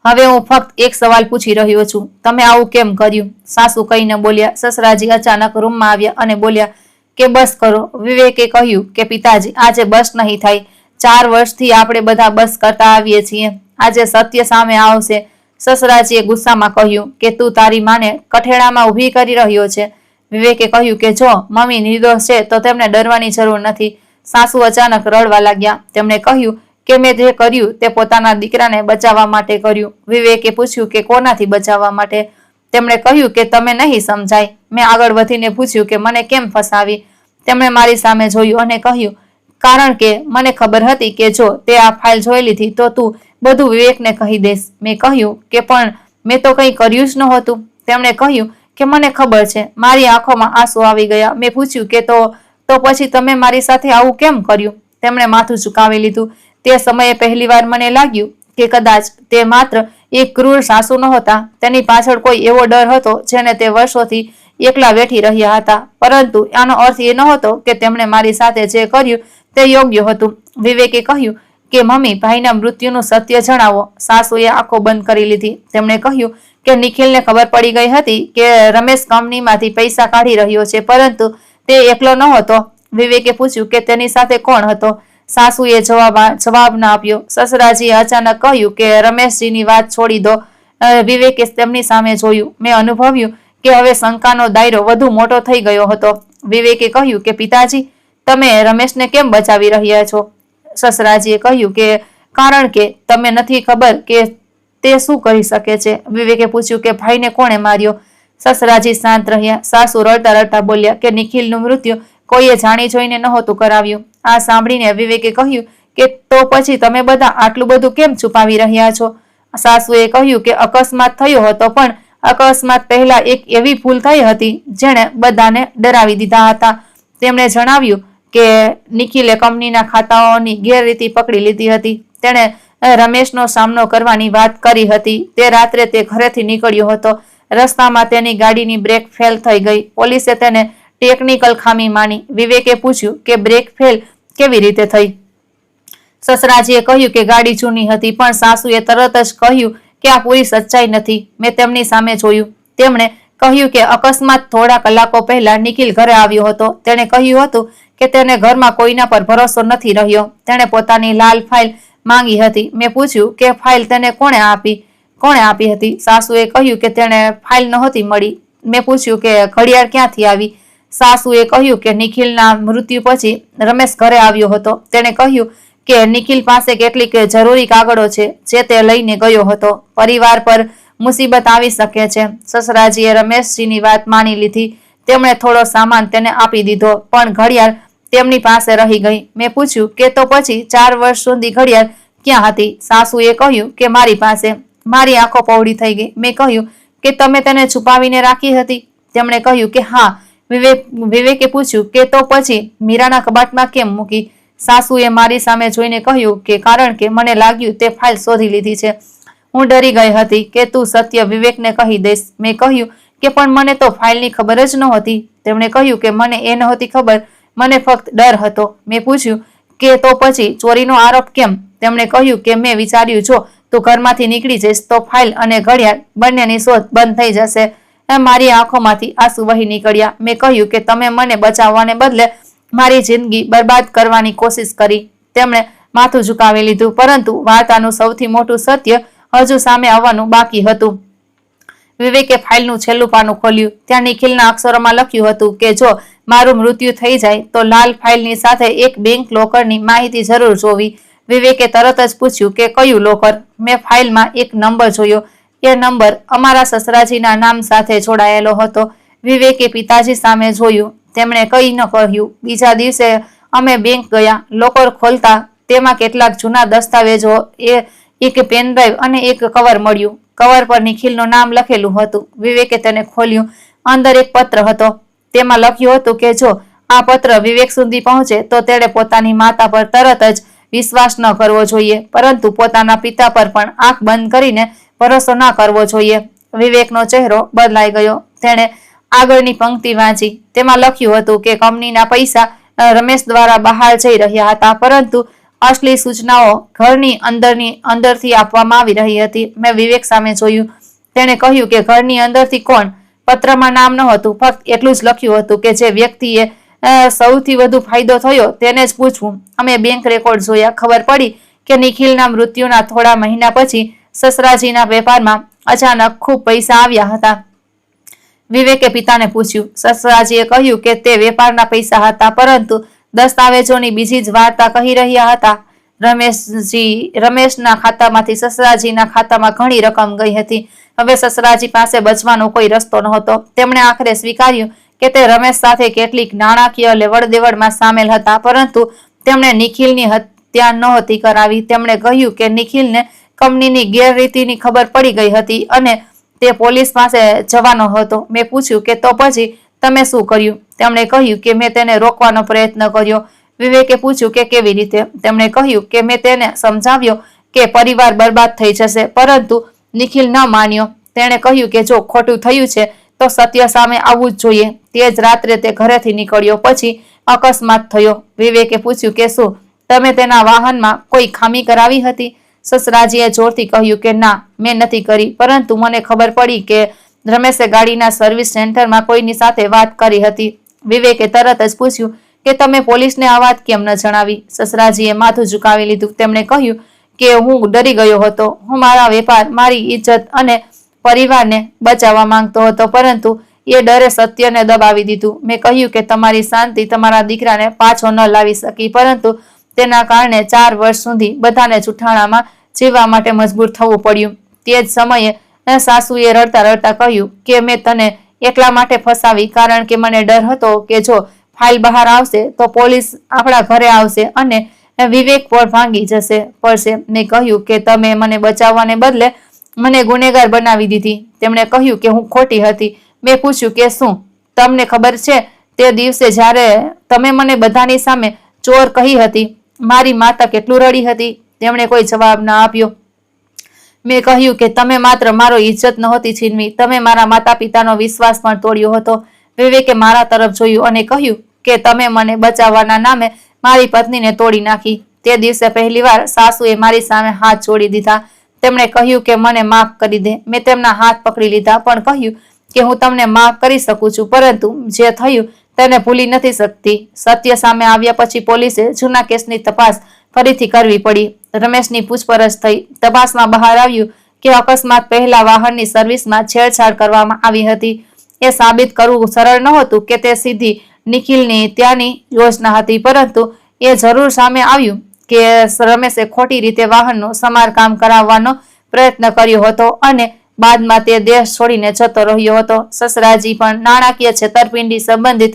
હવે હું ફક્ત એક સવાલ પૂછી રહ્યો છું, તમે આવું કેમ કર્યું? સાસુ કંઈ ન બોલ્યા. સસરાજી અચાનક રૂમમાં આવ્યા અને બોલ્યા કે બસ કરો. વિવેકે કહ્યું કે પિતાજી, આજે બસ નહીં થાય. 4 વર્ષથી આપણે બધા બસ કરતા આવીએ છીએ. આજે સત્ય સામે આવશે. સસરાજીએ ગુસ્સામાં કહ્યું કે તું તારી માને કઠેડામાં ઊભી કરી રહ્યો છે. વિવેકે કહ્યું કે જો મમ્મી નિર્દોષ છે તો તેમને ડરવાની જરૂર નથી. સાસુ અચાનક રડવા લાગ્યા. તેમણે કહ્યું કે મેં જે કર્યું તે પોતાના દીકરાને બચાવવા માટે કર્યું. વિવેકે પૂછ્યું કે કોનાથી બચાવવા માટે? તેમણે કહ્યું કે તમે નહીં સમજાય. મેં આગળ વધીને પૂછ્યું કે મને કેમ ફસાવી? તેમણે મારી સામે જોયું અને કહ્યું કારણ કે મને ખબર હતી કે જો તે આ ફાઇલ જોઈ લીધી તો તું બધું વિવેકને કહી દઈશ. મેં કહ્યું કે પણ મેં તો કંઈ કર્યું જ નહોતું. તેમણે કહ્યું કે મને ખબર છે. મારી આંખોમાં આંસુ આવી ગયા. મેં પૂછ્યું કે તો પછી તમે મારી સાથે આવું કેમ કર્યું? તેમણે માથું ઝુકાવી લીધું. તે સમયે પહેલીવાર મને લાગ્યું કે કદાચ તે માત્ર એક ક્રૂર સાસુ નહોતા. તેની પાછળ કોઈ એવો ડર હતો જેને તે વર્ષોથી એકલા વેઠી રહ્યા હતા. પરંતુ આનો અર્થ એ નહોતો કે તેમણે મારી સાથે જે કર્યું તે યોગ્ય હતું. વિવેકે કહ્યું કે મમ્મી, ભાઈના મૃત્યુનું સત્ય જણાવો. સાસુએ આંખો બંધ કરી લીધી. તેમણે કહ્યું કે નિખિલને ખબર પડી ગઈ હતી કે રમેશ કંપનીમાંથી પૈસા કાઢી રહ્યો છે, પરંતુ તે એકલો નહોતો. વિવેકે પૂછ્યું કે તેની સાથે કોણ હતો? સાસુએ જવાબ ન આપ્યો. સસરાજીએ અચાનક કહ્યું કે રમેશજીની વાત છોડી દો. વિવેકે તેમની સામે જોયું. મેં અનુભવ્યું કે હવે શંકાનો દાયરો વધુ મોટો થઈ ગયો હતો. વિવેકે કહ્યું કે પિતાજી, તમે રમેશને કેમ બચાવી રહ્યા છો? સસરાજીએ કહ્યું કે કારણ કે તમે નથી ખબર કે તે શું કરી શકે છે. વિવેકે પૂછ્યું કે ભાઈને કોણે માર્યો? સસરાજી શાંત રહ્યા. સાસુ રડતા રડતા બોલ્યા કે નિખિલનું મૃત્યુ કોઈએ જાણી જોઈને નહોતું કરાવ્યું. આ સાંભળીને વિવેકે કહ્યું કે તો પછી તમે બધા આટલું બધું કેમ છુપાવી રહ્યા છો? સાસુએ કહ્યું કે અકસ્માત થયો હતો, પણ અકસ્માત પહેલા એક એવી ભૂલ થઈ હતી જેણે બધાને ડરાવી દીધા હતા. તેમણે જણાવ્યું કે નિખિલે કંપનીના ખાતાઓની ગેરરીતિ પકડી લીધી હતી. તેણે રમેશનો સામનો કરવાની વાત કરી હતી. તે રાત્રે તે ઘરેથી નીકળ્યો હતો. રસ્તામાં તેની ગાડીની બ્રેક ફેલ થઈ ગઈ. પોલીસે તેને ટેકનિકલ ખામી માની. વિવેકે પૂછ્યું કે બ્રેક ફેલ કેવી રીતે થઈ? સસરાજીએ કહ્યું કે ગાડી જૂની હતી, પણ સાસુએ તરત જ કહ્યું કે આ પૂરી સચ્ચાઈ નથી. મેં તેમની સામે જોયું. તેમણે કહ્યું કે અકસ્માત થોડા કલાકો પહેલા નિખિલ ઘરે આવ્યો હતો. તેણે કહ્યું હતું કે તેને ઘરમાં કોઈના પર ભરોસો નથી રહ્યો. તેણે પોતાની લાલ ફાઇલ માંગી હતી. મેં પૂછ્યું કે ફાઇલ તેને કોણે આપી હતી? સાસુએ કહ્યું કે તેણે ફાઇલ નહોતી મળી. મેં પૂછ્યું કે ઘડિયાળ ક્યાંથી આવી? સાસુએ કહ્યું કે નિખિલના મૃત્યુ પછી રમેશ ઘરે આવ્યો હતો. તેણે કહ્યું કે નિખિલ પાસે કેટલીક જરૂરી કાગળો છે જે તે લઈને ગયો હતો. પરિવાર પર મુસીબત આવી શકે છે. સસરાજીએ રમેશજીની વાત માની લીધી. તેમણે થોડો સામાન તેને આપી દીધો, પણ ઘડિયાળ તેમની પાસે રહી ગઈ. મેં પૂછ્યું કે તો પછી 4 વર્ષ સુધી ઘડિયાળ ક્યાં હતી? સાસુએ કહ્યું કે મારી પાસે. મારી આંખો પહોળી થઈ ગઈ. મેં કહ્યું કે તમે તેને છુપાવીને રાખી હતી? તેમણે કહ્યું કે હા. વિવેકે પૂછ્યું કે તો પછી મીરાના કબાટમાં કેમ મૂકી? સાસુએ મારી સામે જોઈને કહ્યું કે કારણ કે મને લાગ્યું તે ફાઇલ શોધી લીધી છે. હું ડરી ગઈ હતી કે તું સત્ય વિવેકને કહી દઈશ. મેં કહ્યું કે પણ મને તો ફાઇલની ખબર જ નહોતી. તેમણે કહ્યું કે મને એ નહોતી ખબર, મને ફક્ત ડર હતો. મેં પૂછ્યું કે તો પછી ચોરીનો આરોપ કેમ? તેમણે કહ્યું કે મેં વિચાર્યું જો તું ઘરમાંથી નીકળી જઈશ તો ફાઇલ અને ઘડિયાળ બંનેની શોધ બંધ થઈ જશે. મારી આંખોમાંથી આંસુ વહી નીકળ્યા. મેં કહ્યું કે તમે મને બચાવવાને બદલે મારી જિંદગી બરબાદ કરવાની કોશિશ કરી. તેમણે માથું ઝુકાવી લીધું, પરંતુ વાર્તાનું સૌથી મોટું સત્ય હજુ સામે આવવાનું બાકી હતું. વિવેકે ફાઇલનું છેલ્લું પાનું ખોલ્યું. ત્યાં નિખિલના અક્ષરોમાં લખ્યું હતું કે જો મારું મૃત્યુ થઈ જાય તો લાલ ફાઇલની સાથે એક બેંક લોકરની માહિતી જરૂર જોવી. વિવેકે તરત જ પૂછ્યું કે કયું લોકર? મેં ફાઇલમાં એક નંબર જોયો. એ નંબર અમારા સસરાજીના નામ સાથે જોડાયેલો હતો. વિવેકે પિતાજી સામે જોયું. તેમણે કંઈ ન કહ્યું. બીજા દિવસે અમે બેંક ગયા. લોકર ખોલતા તેમાં કેટલાક જૂના દસ્તાવેજો, એક પેનડ્રાઈવ અને એક કવર મળ્યું. કવર પર નિખિલનું નામ લખેલું હતું. વિવેકે તેને ખોલ્યું. અંદર એક પત્ર હતો. તેમાં લખ્યું હતું કે જો આ પત્ર વિવેક સુધી પહોંચે તો તેણે પોતાની માતા પર તરત જ વિશ્વાસ ન કરવો જોઈએ, પરંતુ પોતાના પિતા પર પણ આંખ બંધ કરીને ભરોસો ના કરવો જોઈએ. વિવેકનો ચહેરો બદલાઈ ગયો. તેણે આગળની પંક્તિ વાંચી. તેમાં લખ્યું હતું કે કંપનીના પૈસા રમેશ દ્વારા બહાર જઈ રહ્યા હતા, પરંતુ અસલી સૂચનાઓ ઘરની અંદરથી આપવામાં આવી રહી હતી. મેં વિવેક સામે જોયું. તેણે કહ્યું કે ઘરની અંદરથી કોણ? પત્રમાં નામ નહોતું, ફક્ત એટલું જ લખ્યું હતું કે જે વ્યક્તિએ સૌથી વધુ ફાયદો થયો તેને જ પૂછવું. અમે બેંક રેકોર્ડ જોયા. ખબર પડી કે નિખિલના મૃત્યુના થોડા મહિના પછી સસરાજીના વેપારમાં અચાનક ખૂબ પૈસા આવ્યા હતા. વિવેકે પિતાને પૂછ્યું. સસરાજીએ કહ્યું કે તે વેપારના પૈસા હતા, પરંતુ દસ્તાવેજોની બીજી જ વાર્તા કહી રહ્યા હતા. રમેશના ખાતામાંથી સસરાજીના ખાતામાં ઘણી રકમ ગઈ હતી. હવે સસરાજી પાસે બચવાનો કોઈ રસ્તો નહોતો. તેમણે આખરે સ્વીકાર્યું કે તે રમેશ સાથે કેટલીક નાણાકીય લેવડદેવડમાં સામેલ હતા, પરંતુ તેમણે નિખિલની હત્યા નહોતી કરાવી. તેમણે કહ્યું કે નિખિલને કંપનીની ગેરરીતિની ખબર પડી ગઈ હતી અને તે પોલીસ પાસે જવાનો હતો. મેં પૂછ્યું કે તો પછી તમે શું કર્યું? તેમણે કહ્યું કે મેં તેને રોકવાનો પ્રયત્ન કર્યો. વિવેકે પૂછ્યું કે કેવી રીતે? તેમણે કહ્યું કે મેં તેને સમજાવ્યો કે પરિવાર બરબાદ થઈ જશે, પરંતુ નિખિલ ન માન્યો. તેણે કહ્યું કે જો ખોટું થયું છે તો સત્ય સામે આવવું જ જોઈએ. તે જ રાત્રે તે ઘરેથી નીકળ્યો. પછી અકસ્માત થયો. વિવેકે પૂછ્યું કે શું તમે તેના વાહનમાં કોઈ ખામી કરાવી હતી? સસરાજીએ જોરથી કહ્યું કે ના, મેં નથી કરી, પરંતુ મને ખબર પડી કે રમેશે ગાડીના સર્વિસ સેન્ટરમાં કોઈની સાથે વાત કરી હતી. વિવેકે તરત જ પૂછ્યું કે તમે પોલીસને આ વાત કેમ ન જણાવી? સસરાજીએ માથું ઝુકાવી લીધું. તેમણે કહ્યું કે હું ડરી ગયો હતો. હું મારા વેપાર, મારી ઇજ્જત અને પરિવારને બચાવવા માંગતો હતો, પરંતુ એ ડરે સત્યને દબાવી દીધું. મેં કહ્યું કે તમારી શાંતિ તમારા દીકરાને પાછો ન લાવી શકી, પરંતુ તેના કારણે 4 વર્ષ સુધી બધાને જૂઠાણામાં જીવવા માટે મજબૂર થવું પડ્યું. તે જ સમયે સાસુએ રડતા રડતા કહ્યું કે મેં તને એટલા માટે ફસાવી કારણ કે મને ડર હતો કે જો ફાઇલ બહાર આવશે તો પોલીસ આપણા ઘરે આવશે અને વિવેક પર ભાંગી પડશે. મેં કહ્યું કે તમે મને બચાવવાને બદલે મને ગુનેગાર બનાવી દીધી. તેમણે કહ્યું કે હું ખોટી હતી. મેં પૂછ્યું કે શું તમને ખબર છે તે દિવસે જ્યારે તમે મને બધાની સામે ચોર કહી હતી, મારી માતા કેટલું રડી હતી? તેમણે કોઈ જવાબ ના આપ્યો. મેં કહ્યું કે તમે માત્ર મારો ઇજ્જત નહોતી છીનવી, તમે મારા માતા પિતાનો વિશ્વાસ પણ તોડ્યો હતો. વિવેકે મારા તરફ જોયું અને કહ્યું કે તમે મને બચાવવાના નામે મારી પત્નીને તોડી નાખી. તે દિવસે પહેલીવાર સાસુએ મારી સામે હાથ જોડી દીધા. તેમણે કહ્યું કે મને માફ કરી દે. મેં તેમના હાથ પકડી લીધા પણ કહ્યું કે હું તમને માફ કરી શકું છું, પરંતુ જે થયું તેને ભૂલી નથી શકતી. સત્ય સામે આવ્યા પછી પોલીસે જૂના કેસની તપાસ ફરીથી કરવી પડી. રમેશની પૂછપરછ થઈ. તપાસમાં બહાર આવ્યું કે અકસ્માત પહેલા વાહનની સર્વિસમાં છેડછાડ કરવામાં આવી હતી. એ સાબિત કરવું સરળ નહોતું કે તે સીધી નિખિલની ત્યાંની યોજના હતી, પરંતુ એ જરૂર સામે આવ્યું કે રમેશે ખોટી રીતે વાહનનું સમારકામ કરાવવાનો પ્રયત્ન કર્યો હતો અને બાદમાં તે દેશ છોડીને જતો રહ્યો હતો. સસરાજી પણ નાણાકીય છેતરપિંડી સંબંધિત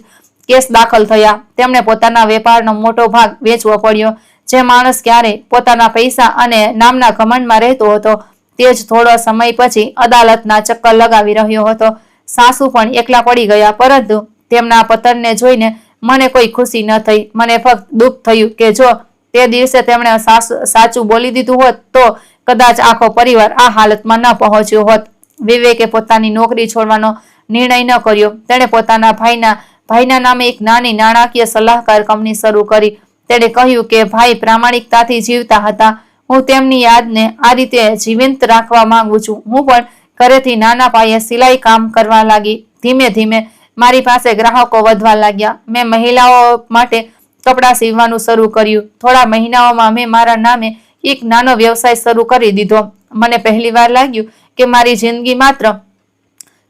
કેસ દાખલ થયા. તેમણે પોતાના વેપારનો મોટો ભાગ વેચવો પડ્યો. જે માણસ ક્યારેય પોતાના પૈસા અને નામના ઘમંડમાં રહેતો હતો, તે જ થોડો સમય પછી અદાલતના ચક્કર લગાવી રહ્યો હતો. સાસુ પણ એકલા પડી ગયા, પરંતુ તેમના પતનને જોઈને મને કોઈ ખુશી ન થઈ. મને ફક્ત દુઃખ થયું કે જો તે દિવસે તેમણે સાચું બોલી દીધું હોત તો કદાચ આખો પરિવાર આ હાલતમાં ન પહોંચ્યો હોત. વિવેકે પોતાની નોકરી છોડવાનો નિર્ણય ન કર્યો. તેણે પોતાના ભાઈના નામે એક નાની નાણાકીય સલાહકાર કંપની શરૂ કરી. તેણે કહ્યું કે ભાઈ પ્રામાણિકતાથી જીવતા હતા. હું તેમની યાદને આ રીતે જીવંત રાખવા માંગુ છું. હું પણ ઘરેથી નાના પાયે સિલાઈ કામ કરવા લાગી. ધીમે ધીમે મારી પાસે ગ્રાહકો વધવા લાગ્યા. મેં મહિલાઓ માટે કપડાં સીવવાનું શરૂ કર્યું. થોડા મહિનાઓમાં મેં મારા નામે એક નાનો વ્યવસાય શરૂ કરી દીધો. મને પહેલીવાર લાગ્યું કે મારી જિંદગી માત્ર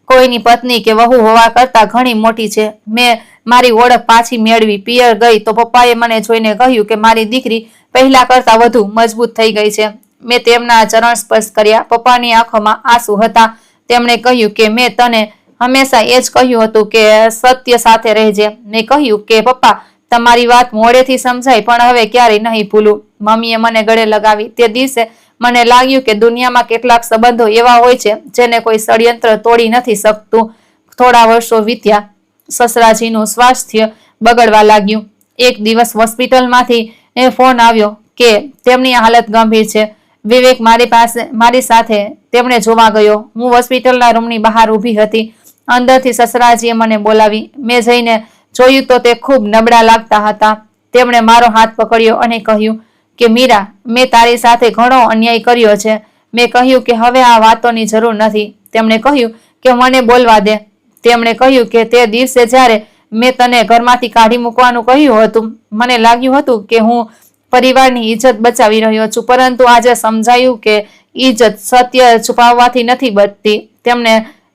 કોઈની પત્ની કે વહુ હોવા કરતાં ઘણી મોટી છે. મેં મારી ઓળખ પાછી મેળવી. પિયર ગઈ તો પપ્પાએ મને જોઈને કહ્યું કે મારી દીકરી પહેલા કરતાં વધુ મજબૂત થઈ ગઈ છે. મેં તેમના ચરણ સ્પર્શ કર્યા. પપ્પાની આંખોમાં આંસુ હતા. તેમણે કહ્યું કે મેં તને હંમેશા એ જ કહ્યું હતું કે સત્ય સાથે રહેજે. મેં કહ્યું કે પપ્પા, તમારી વાત મોડેથી સમજાય પણ હવે ક્યારેય નહીં ભૂલું. મમ્મીએ મને ગળે લગાવી. તે દિવસે મને લાગ્યું કે દુનિયામાં કેટલાક સંબંધો એવા હોય છે જેને કોઈ ષડયંત્ર તોડી નથી શકતું. થોડા વર્ષો વીત્યા. સસરાજીનું સ્વાસ્થ્ય બગડવા લાગ્યું. એક દિવસ હોસ્પિટલમાંથી ફોન આવ્યો કે તેમની હાલત ગંભીર છે. વિવેક મારી સાથે તેમને જોવા ગયો. હું હોસ્પિટલના રૂમની બહાર ઊભી હતી. અંદરથી સસરાજીએ મને બોલાવી. મેં જઈને જોયું તો તે ખૂબ નબળા લાગતા હતા. તેમણે મારો હાથ પકડ્યો અને કહ્યું કે મીરા, મેં તારી સાથે ઘણો અન્યાય કર્યો છે. મેં કહ્યું કે હવે આ વાતોની જરૂર નથી. તેમણે કહ્યું કે મને બોલવા દે. તેમણે કહ્યું કે તે દિવસે જ્યારે મેં તને ઘરમાંથી કાઢી મૂકવાનું કહ્યું હતું, મને લાગ્યું હતું કે હું પરિવારની ઇજ્જત બચાવી રહ્યો છું, પરંતુ આજે સમજાયું કે ઇજ્જત સત્ય છુપાવવાથી નથી બચતી. તેમણે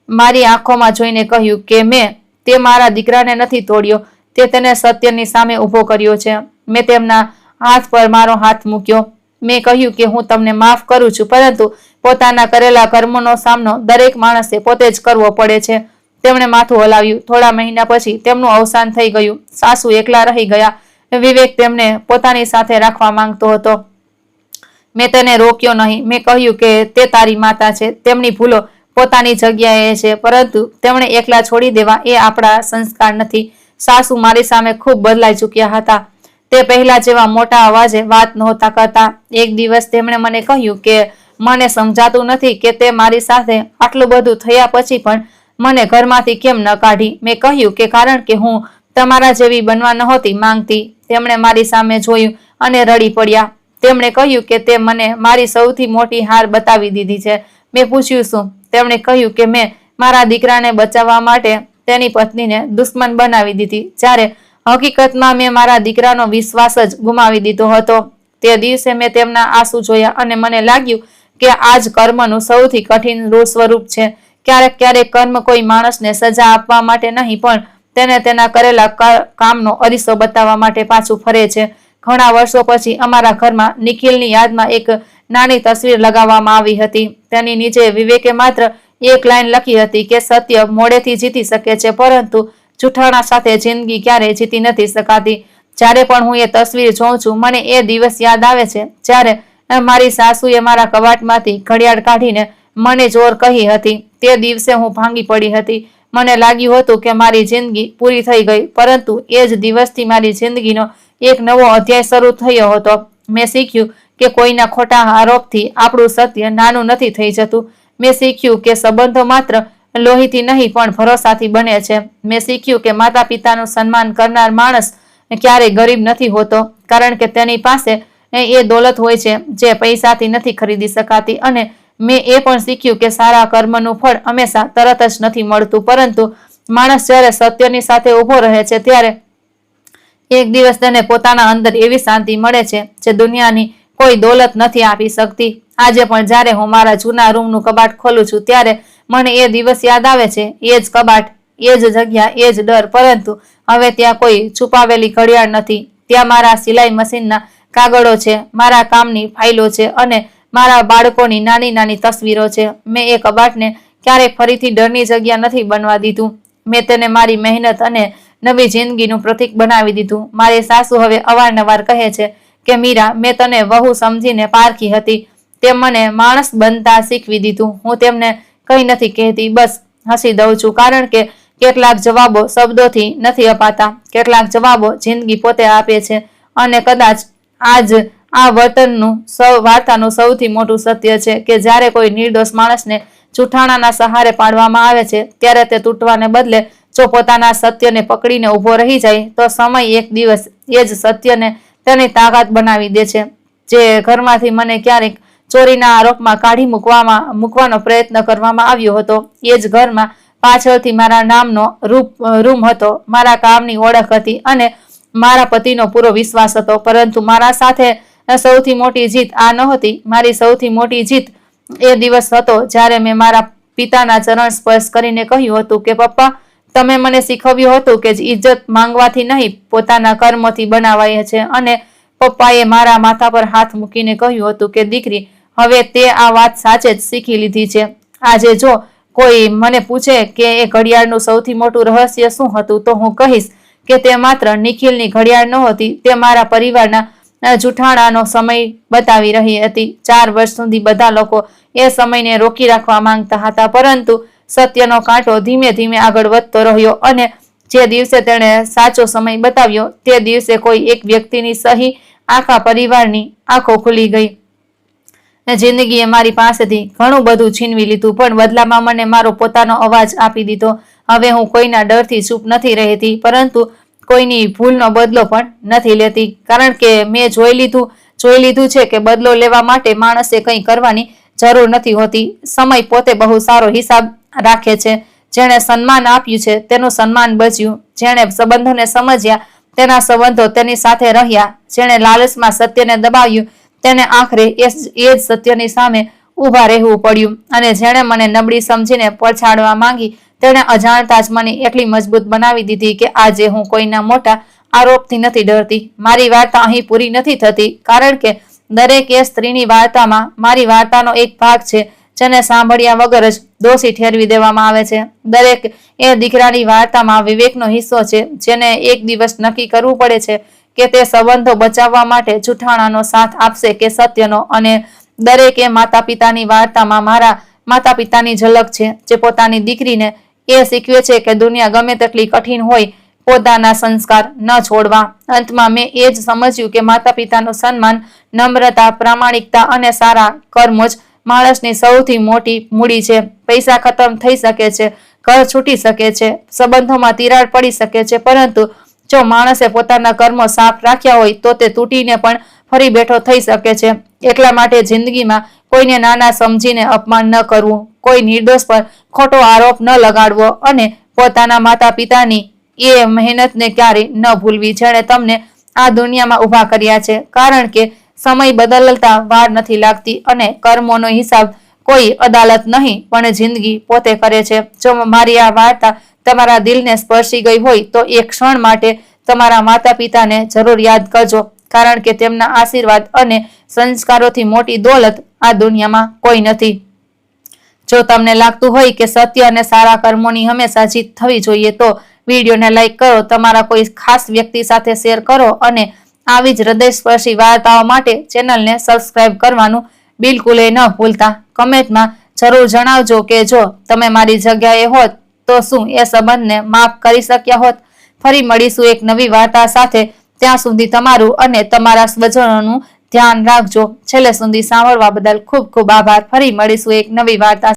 મારી આંખોમાં જોઈને કહ્યું કે મેં તે મારા દીકરાને નથી તોડ્યો, તે તેને સત્યની સામે ઊભો કર્યો છે. મેં તેમના હાથ પર મારો હાથ મૂક્યો. મેં કહ્યું કે હું તમને માફ કરું છું, પરંતુ પોતાના કરેલા કર્મોનો સામનો દરેક માણસે પોતે જ કરવો પડે છે. તેમણે માથું હલાવ્યું. થોડા મહિના પછી તેમનું અવસાન થઈ ગયું. સાસુ એકલા રહી ગયા. વિવેક તેમને પોતાની સાથે રાખવા માંગતો હતો. મેં તેને રોક્યો નહીં. મેં કહ્યું કે તે તારી માતા છે, તેમની ભૂલો પોતાની જગ્યાએ છે, પરંતુ તેમણે એકલા છોડી દેવા એ આપણા સંસ્કાર નથી. સાસુ મારી સામે ખૂબ બદલાઈ ચૂક્યા હતા. તે પહેલા જેવા મોટા અવાજે વાત નહોતા કરતા. એક દિવસ તેમણે મને કહ્યું કે મને સમજાતું નથી કે તે મારી સાથે આટલું બધું થયા પછી પણ મને ઘરમાંથી કેમ ન કાઢી. મેં કહ્યું કે કારણ કે હું તમારા જેવી બનવા નહોતી માંગતી. તેમણે મારી સામે જોયું અને રડી પડ્યા. તેમણે કહ્યું કે તે મને મારી સૌથી મોટી હાર બતાવી દીધી છે. મેં પૂછ્યું શું? તેમણે કહ્યું કે મેં મારા દીકરાને બચાવવા માટે તેની પત્નીને દુશ્મન બનાવી દીધી, જ્યારે હકીકતમાં મેં મારા દીકરાનો વિશ્વાસ જ ગુમાવી દીધો હતો. તે દિવસે મેં તેમના આંસુ જોયા અને મને લાગ્યું કે આ જ કર્મનું સૌથી કઠિન સ્વરૂપ છે. ક્યારેક કર્મ કોઈ માણસને સજા આપવા માટે નહીં, પણ તેને તેના કરેલા કામનો અરીસો બતાવવા માટે પાછું ફરે છે. ઘણા વર્ષો પછી અમારા ઘરમાં નિખિલની યાદમાં એક નાની તસવીર લગાવવામાં આવી હતી. તેની નીચે વિવેકે માત્ર એક લાઈન લખી હતી કે સત્ય મોડેથી જીતી શકે છે, પરંતુ જૂઠાણા સાથે જિંદગી ક્યારેય જીતી નથી શકાતી. જ્યારે પણ હું એ તસવીર જોઉં છું, મને એ દિવસ યાદ આવે છે જ્યારે મારી સાસુએ મારા કબાટમાંથી ઘડિયાળ કાઢીને મને જોર કહી હતી. તે દિવસે હું ભાંગી પડી હતી. મને લાગ્યું હતું કે મારી જિંદગી પૂરી થઈ ગઈ, પરંતુ એ જ દિવસથી મારી જિંદગીનો એક નવો અધ્યાય શરૂ થયો હતો. મેં શીખ્યું કે કોઈના ખોટા આરોપથી આપણું સત્ય નાનું નથી થઈ જતું. મેં શીખ્યું કે સંબંધો માત્ર લોહીથી નહીં પણ ભરોસાથી બને છે. મેં શીખ્યું કે માતા પિતાનું સન્માન કરનાર માણસ ક્યારેય ગરીબ નથી હોતો, કારણ કે તેની પાસે એ દોલત હોય છે જે પૈસાથી નથી ખરીદી શકાતી. અને મેં એ પણ શીખ્યું કે સારા કર્મનું ફળ હંમેશા તરત જ નથી મળતું, પરંતુ માણસ જ્યારે સત્યની સાથે ઊભો રહે છે ત્યારે એક દિવસ તેને પોતાના અંદર એવી શાંતિ મળે છે જે દુનિયાની કોઈ દોલત નથી આપી શકતી. આજે પણ જ્યારે હું મારા જૂના રૂમનું કબાટ ખોલું છું, ત્યારે મને એ દિવસ યાદ આવે છે. એ જ કબાટ, એ જ જગ્યા, એ જ ડર, પરંતુ હવે ત્યાં કોઈ છુપાવેલી ઘડિયાળ નથી. ત્યાં મારા સિલાઈ મશીનના કાગળો છે, મારા કામની ફાઇલો છે અને મારા બાળકોની નાની નાની તસવીરો છે. મેં એ કબાટને ક્યારેય ફરીથી ડરની જગ્યા નથી બનવા દીધું. મેં તેને મારી મહેનત અને નવી જિંદગીનું પ્રતીક બનાવી દીધું. મારી સાસુ હવે અવારનવાર કહે છે કે મીરા, મેં તને વહુ સમજીને પારખી હતી. તે મને માણસ બનતા શીખવી દીધું. હું તેમને કંઈ નથી કહેતી, બસ હસી દઉં છું, કારણ કે કેટલાક જવાબો શબ્દોથી નથી અપાતા, કેટલાક જવાબો જિંદગી પોતે આપે છે. અને કદાચ આ વાર્તાનું સૌથી મોટું સત્ય છે કે જ્યારે કોઈ નિર્દોષ માણસને જૂઠાણાના સહારે પાડવામાં આવે છે, ત્યારે તે તૂટવાને બદલે જો પોતાના સત્યને પકડીને ઊભો રહી જાય, તો સમય એક દિવસ એ જ સત્યને તેની તાકાત બનાવી દે છે. જે ઘરમાંથી મને ક્યારેક ચોરીના આરોપમાં કાઢી મૂકવાનો પ્રયત્ન કરવામાં આવ્યો હતો, એ જ ઘરમાં પાછળથી મારા નામનો રૂમ હતો, મારા કામની ઓળખ હતી અને મારા પતિનો પૂરો વિશ્વાસ હતો. પરંતુ મારા સાથે સૌથી મોટી જીત આ નહોતી. મારી સૌથી મોટી જીત એ દિવસ હતો જ્યારે મેં મારા પિતાના ચરણ સ્પર્શ કરીને કહ્યું હતું કે પપ્પા, તમે મને શીખવ્યું હતું કે ઇજ્જત માંગવાથી નહીં, પોતાના કર્મોથી બનાવાય છે. અને પપ્પાએ મારા માથા પર હાથ મૂકીને કહ્યું હતું કે દીકરી, હવે તે આ વાત સાચે જ શીખી લીધી છે. આજે જો કોઈ મને પૂછે કે એ ઘડિયાળનું સૌથી મોટું રહસ્ય શું હતું, તો હું કહીશ કે તે માત્ર નિખિલની ઘડિયાળ નહોતી, તે મારા પરિવારના જૂઠાણાનો સમય બતાવી રહી હતી. 4 વર્ષ સુધી બધા લોકો એ સમયને રોકી રાખવા માંગતા હતા, પરંતુ સત્યનો કાંટો ધીમે ધીમે આગળ વધતો રહ્યો અને જે દિવસે તેણે સાચો સમય બતાવ્યો, તે દિવસે કોઈ એક વ્યક્તિની સહી આખા પરિવારની આંખો ખુલી ગઈ. જિંદગીએ મારી પાસેથી ઘણું બધું છીનવી લીધું, પણ બદલામાં મને મારો પોતાનો અવાજ આપી દીધો. હવે હું કોઈના ડરથી ચૂપ નથી રહેતી, પરંતુ કોઈની ભૂલનો બદલો પણ નથી લેતી, કારણ કે મેં જોઈ લીધું છે કે બદલો લેવા માટે માણસે કંઈ કરવાની જરૂર નથી હોતી. સમય પોતે બહુ સારો હિસાબ રાખે છે. જેણે સન્માન આપ્યું છે તેનું સન્માન બચ્યું, જેણે સંબંધોને સમજ્યા તેના સંબંધો તેની સાથે રહ્યા, જેણે લાલચમાં સત્યને દબાવ્યું તેને આખરે એ જ સત્યની સામે ઊભા રહેવું પડ્યું, અને જેણે મને નબળી સમજીને પછાડવા માંગી તેણે અજાણતા જ મને એટલી મજબૂત બનાવી દીધી કે આજે હું કોઈના મોટા આરોપથી નથી ડરતી. મારી વાર્તા અહીં પૂરી નથી થતી, કારણ કે દરેક એ સ્ત્રીની વાર્તામાં મારી વાર્તાનો એક ભાગ છે જેને સાંભળ્યા વગર જ દોષી ઠેરવી દેવામાં આવે છે. દરેક એ દીકરાની વાર્તામાં વિવેકનો હિસ્સો છે, જેને એક દિવસ નક્કી કરવું પડે છે કે તે સંબંધો બચાવવા માટે જૂઠાણાનો સાથ આપશે કે સત્યનો. અને દરેક એ માતા પિતાની વાર્તામાં મારા માતા પિતાની ઝલક છે, જે પોતાની દીકરીને એ શીખવે છે કે દુનિયા ગમે તેટલી કઠિન હોય, પોતાના સંસ્કાર ન છોડવા. અંતમાં મેં એ જ સમજ્યું કે માતા પિતાનું સન્માન, નમ્રતા, પ્રામાણિકતા અને સારા કર્મો જ માણસની સૌથી મોટી મૂડી છે. પૈસા ખતમ થઈ શકે છે, ઘર છૂટી શકે છે, સંબંધોમાં તિરાડ પડી શકે છે, પરંતુ જો માણસે પોતાના કર્મો સાફ રાખ્યા હોય તો તે તૂટીને પણ ફરી બેઠો થઈ શકે છે. એટલા માટે જિંદગીમાં કોઈને નાના સમજીને અપમાન ન કરવું, કોઈ નિર્દોષ પર ખોટો આરોપ ન લગાડવો અને પોતાના માતા પિતાની એ મહેનતને ક્યારેય ન ભૂલવી જેણે તમને આ દુનિયામાં ઊભા કર્યા છે. કારણ કે સમય બદલતા વાર નથી લાગતી અને કર્મોનો હિસાબ કોઈ અદાલત નહીં પણ જિંદગી પોતે કરે છે. જો મારી આ વાર્તા તમારા દિલને સ્પર્શી ગઈ હોય તો એક ક્ષણ માટે તમારા માતા પિતાને જરૂર યાદ કરજો, કારણ કે તેમના આશીર્વાદ અને સંસ્કારોથી મોટી દોલત આ દુનિયામાં કોઈ નથી. જો તમને લાગતું હોય કે સત્ય અને સારા કર્મોની હંમેશા જીત થવી જોઈએ તો વિડીયોને લાઈક કરો, તમારા કોઈ ખાસ વ્યક્તિ સાથે શેર કરો અને આવી જ હૃદયસ્પર્શી વાર્તાઓ માટે ચેનલને સબસ્ક્રાઇબ કરવાનું બિલકુલ ન ભૂલતા. કમેન્ટમાં જરૂર જણાવજો કે જો તમે મારી જગ્યાએ હોત તો શું એ સંબંધને માફ કરી શક્યા હોત. ફરી મળીશું એક નવી વાર્તા સાથે. ત્યાં સુધી તમારું અને તમારા સ્વજનોનું ધ્યાન રાખજો. છેલ્લે સુધી સાંભળવા બદલ ખૂબ ખૂબ આભાર. ફરી મળીશું એક નવી વાર્તા.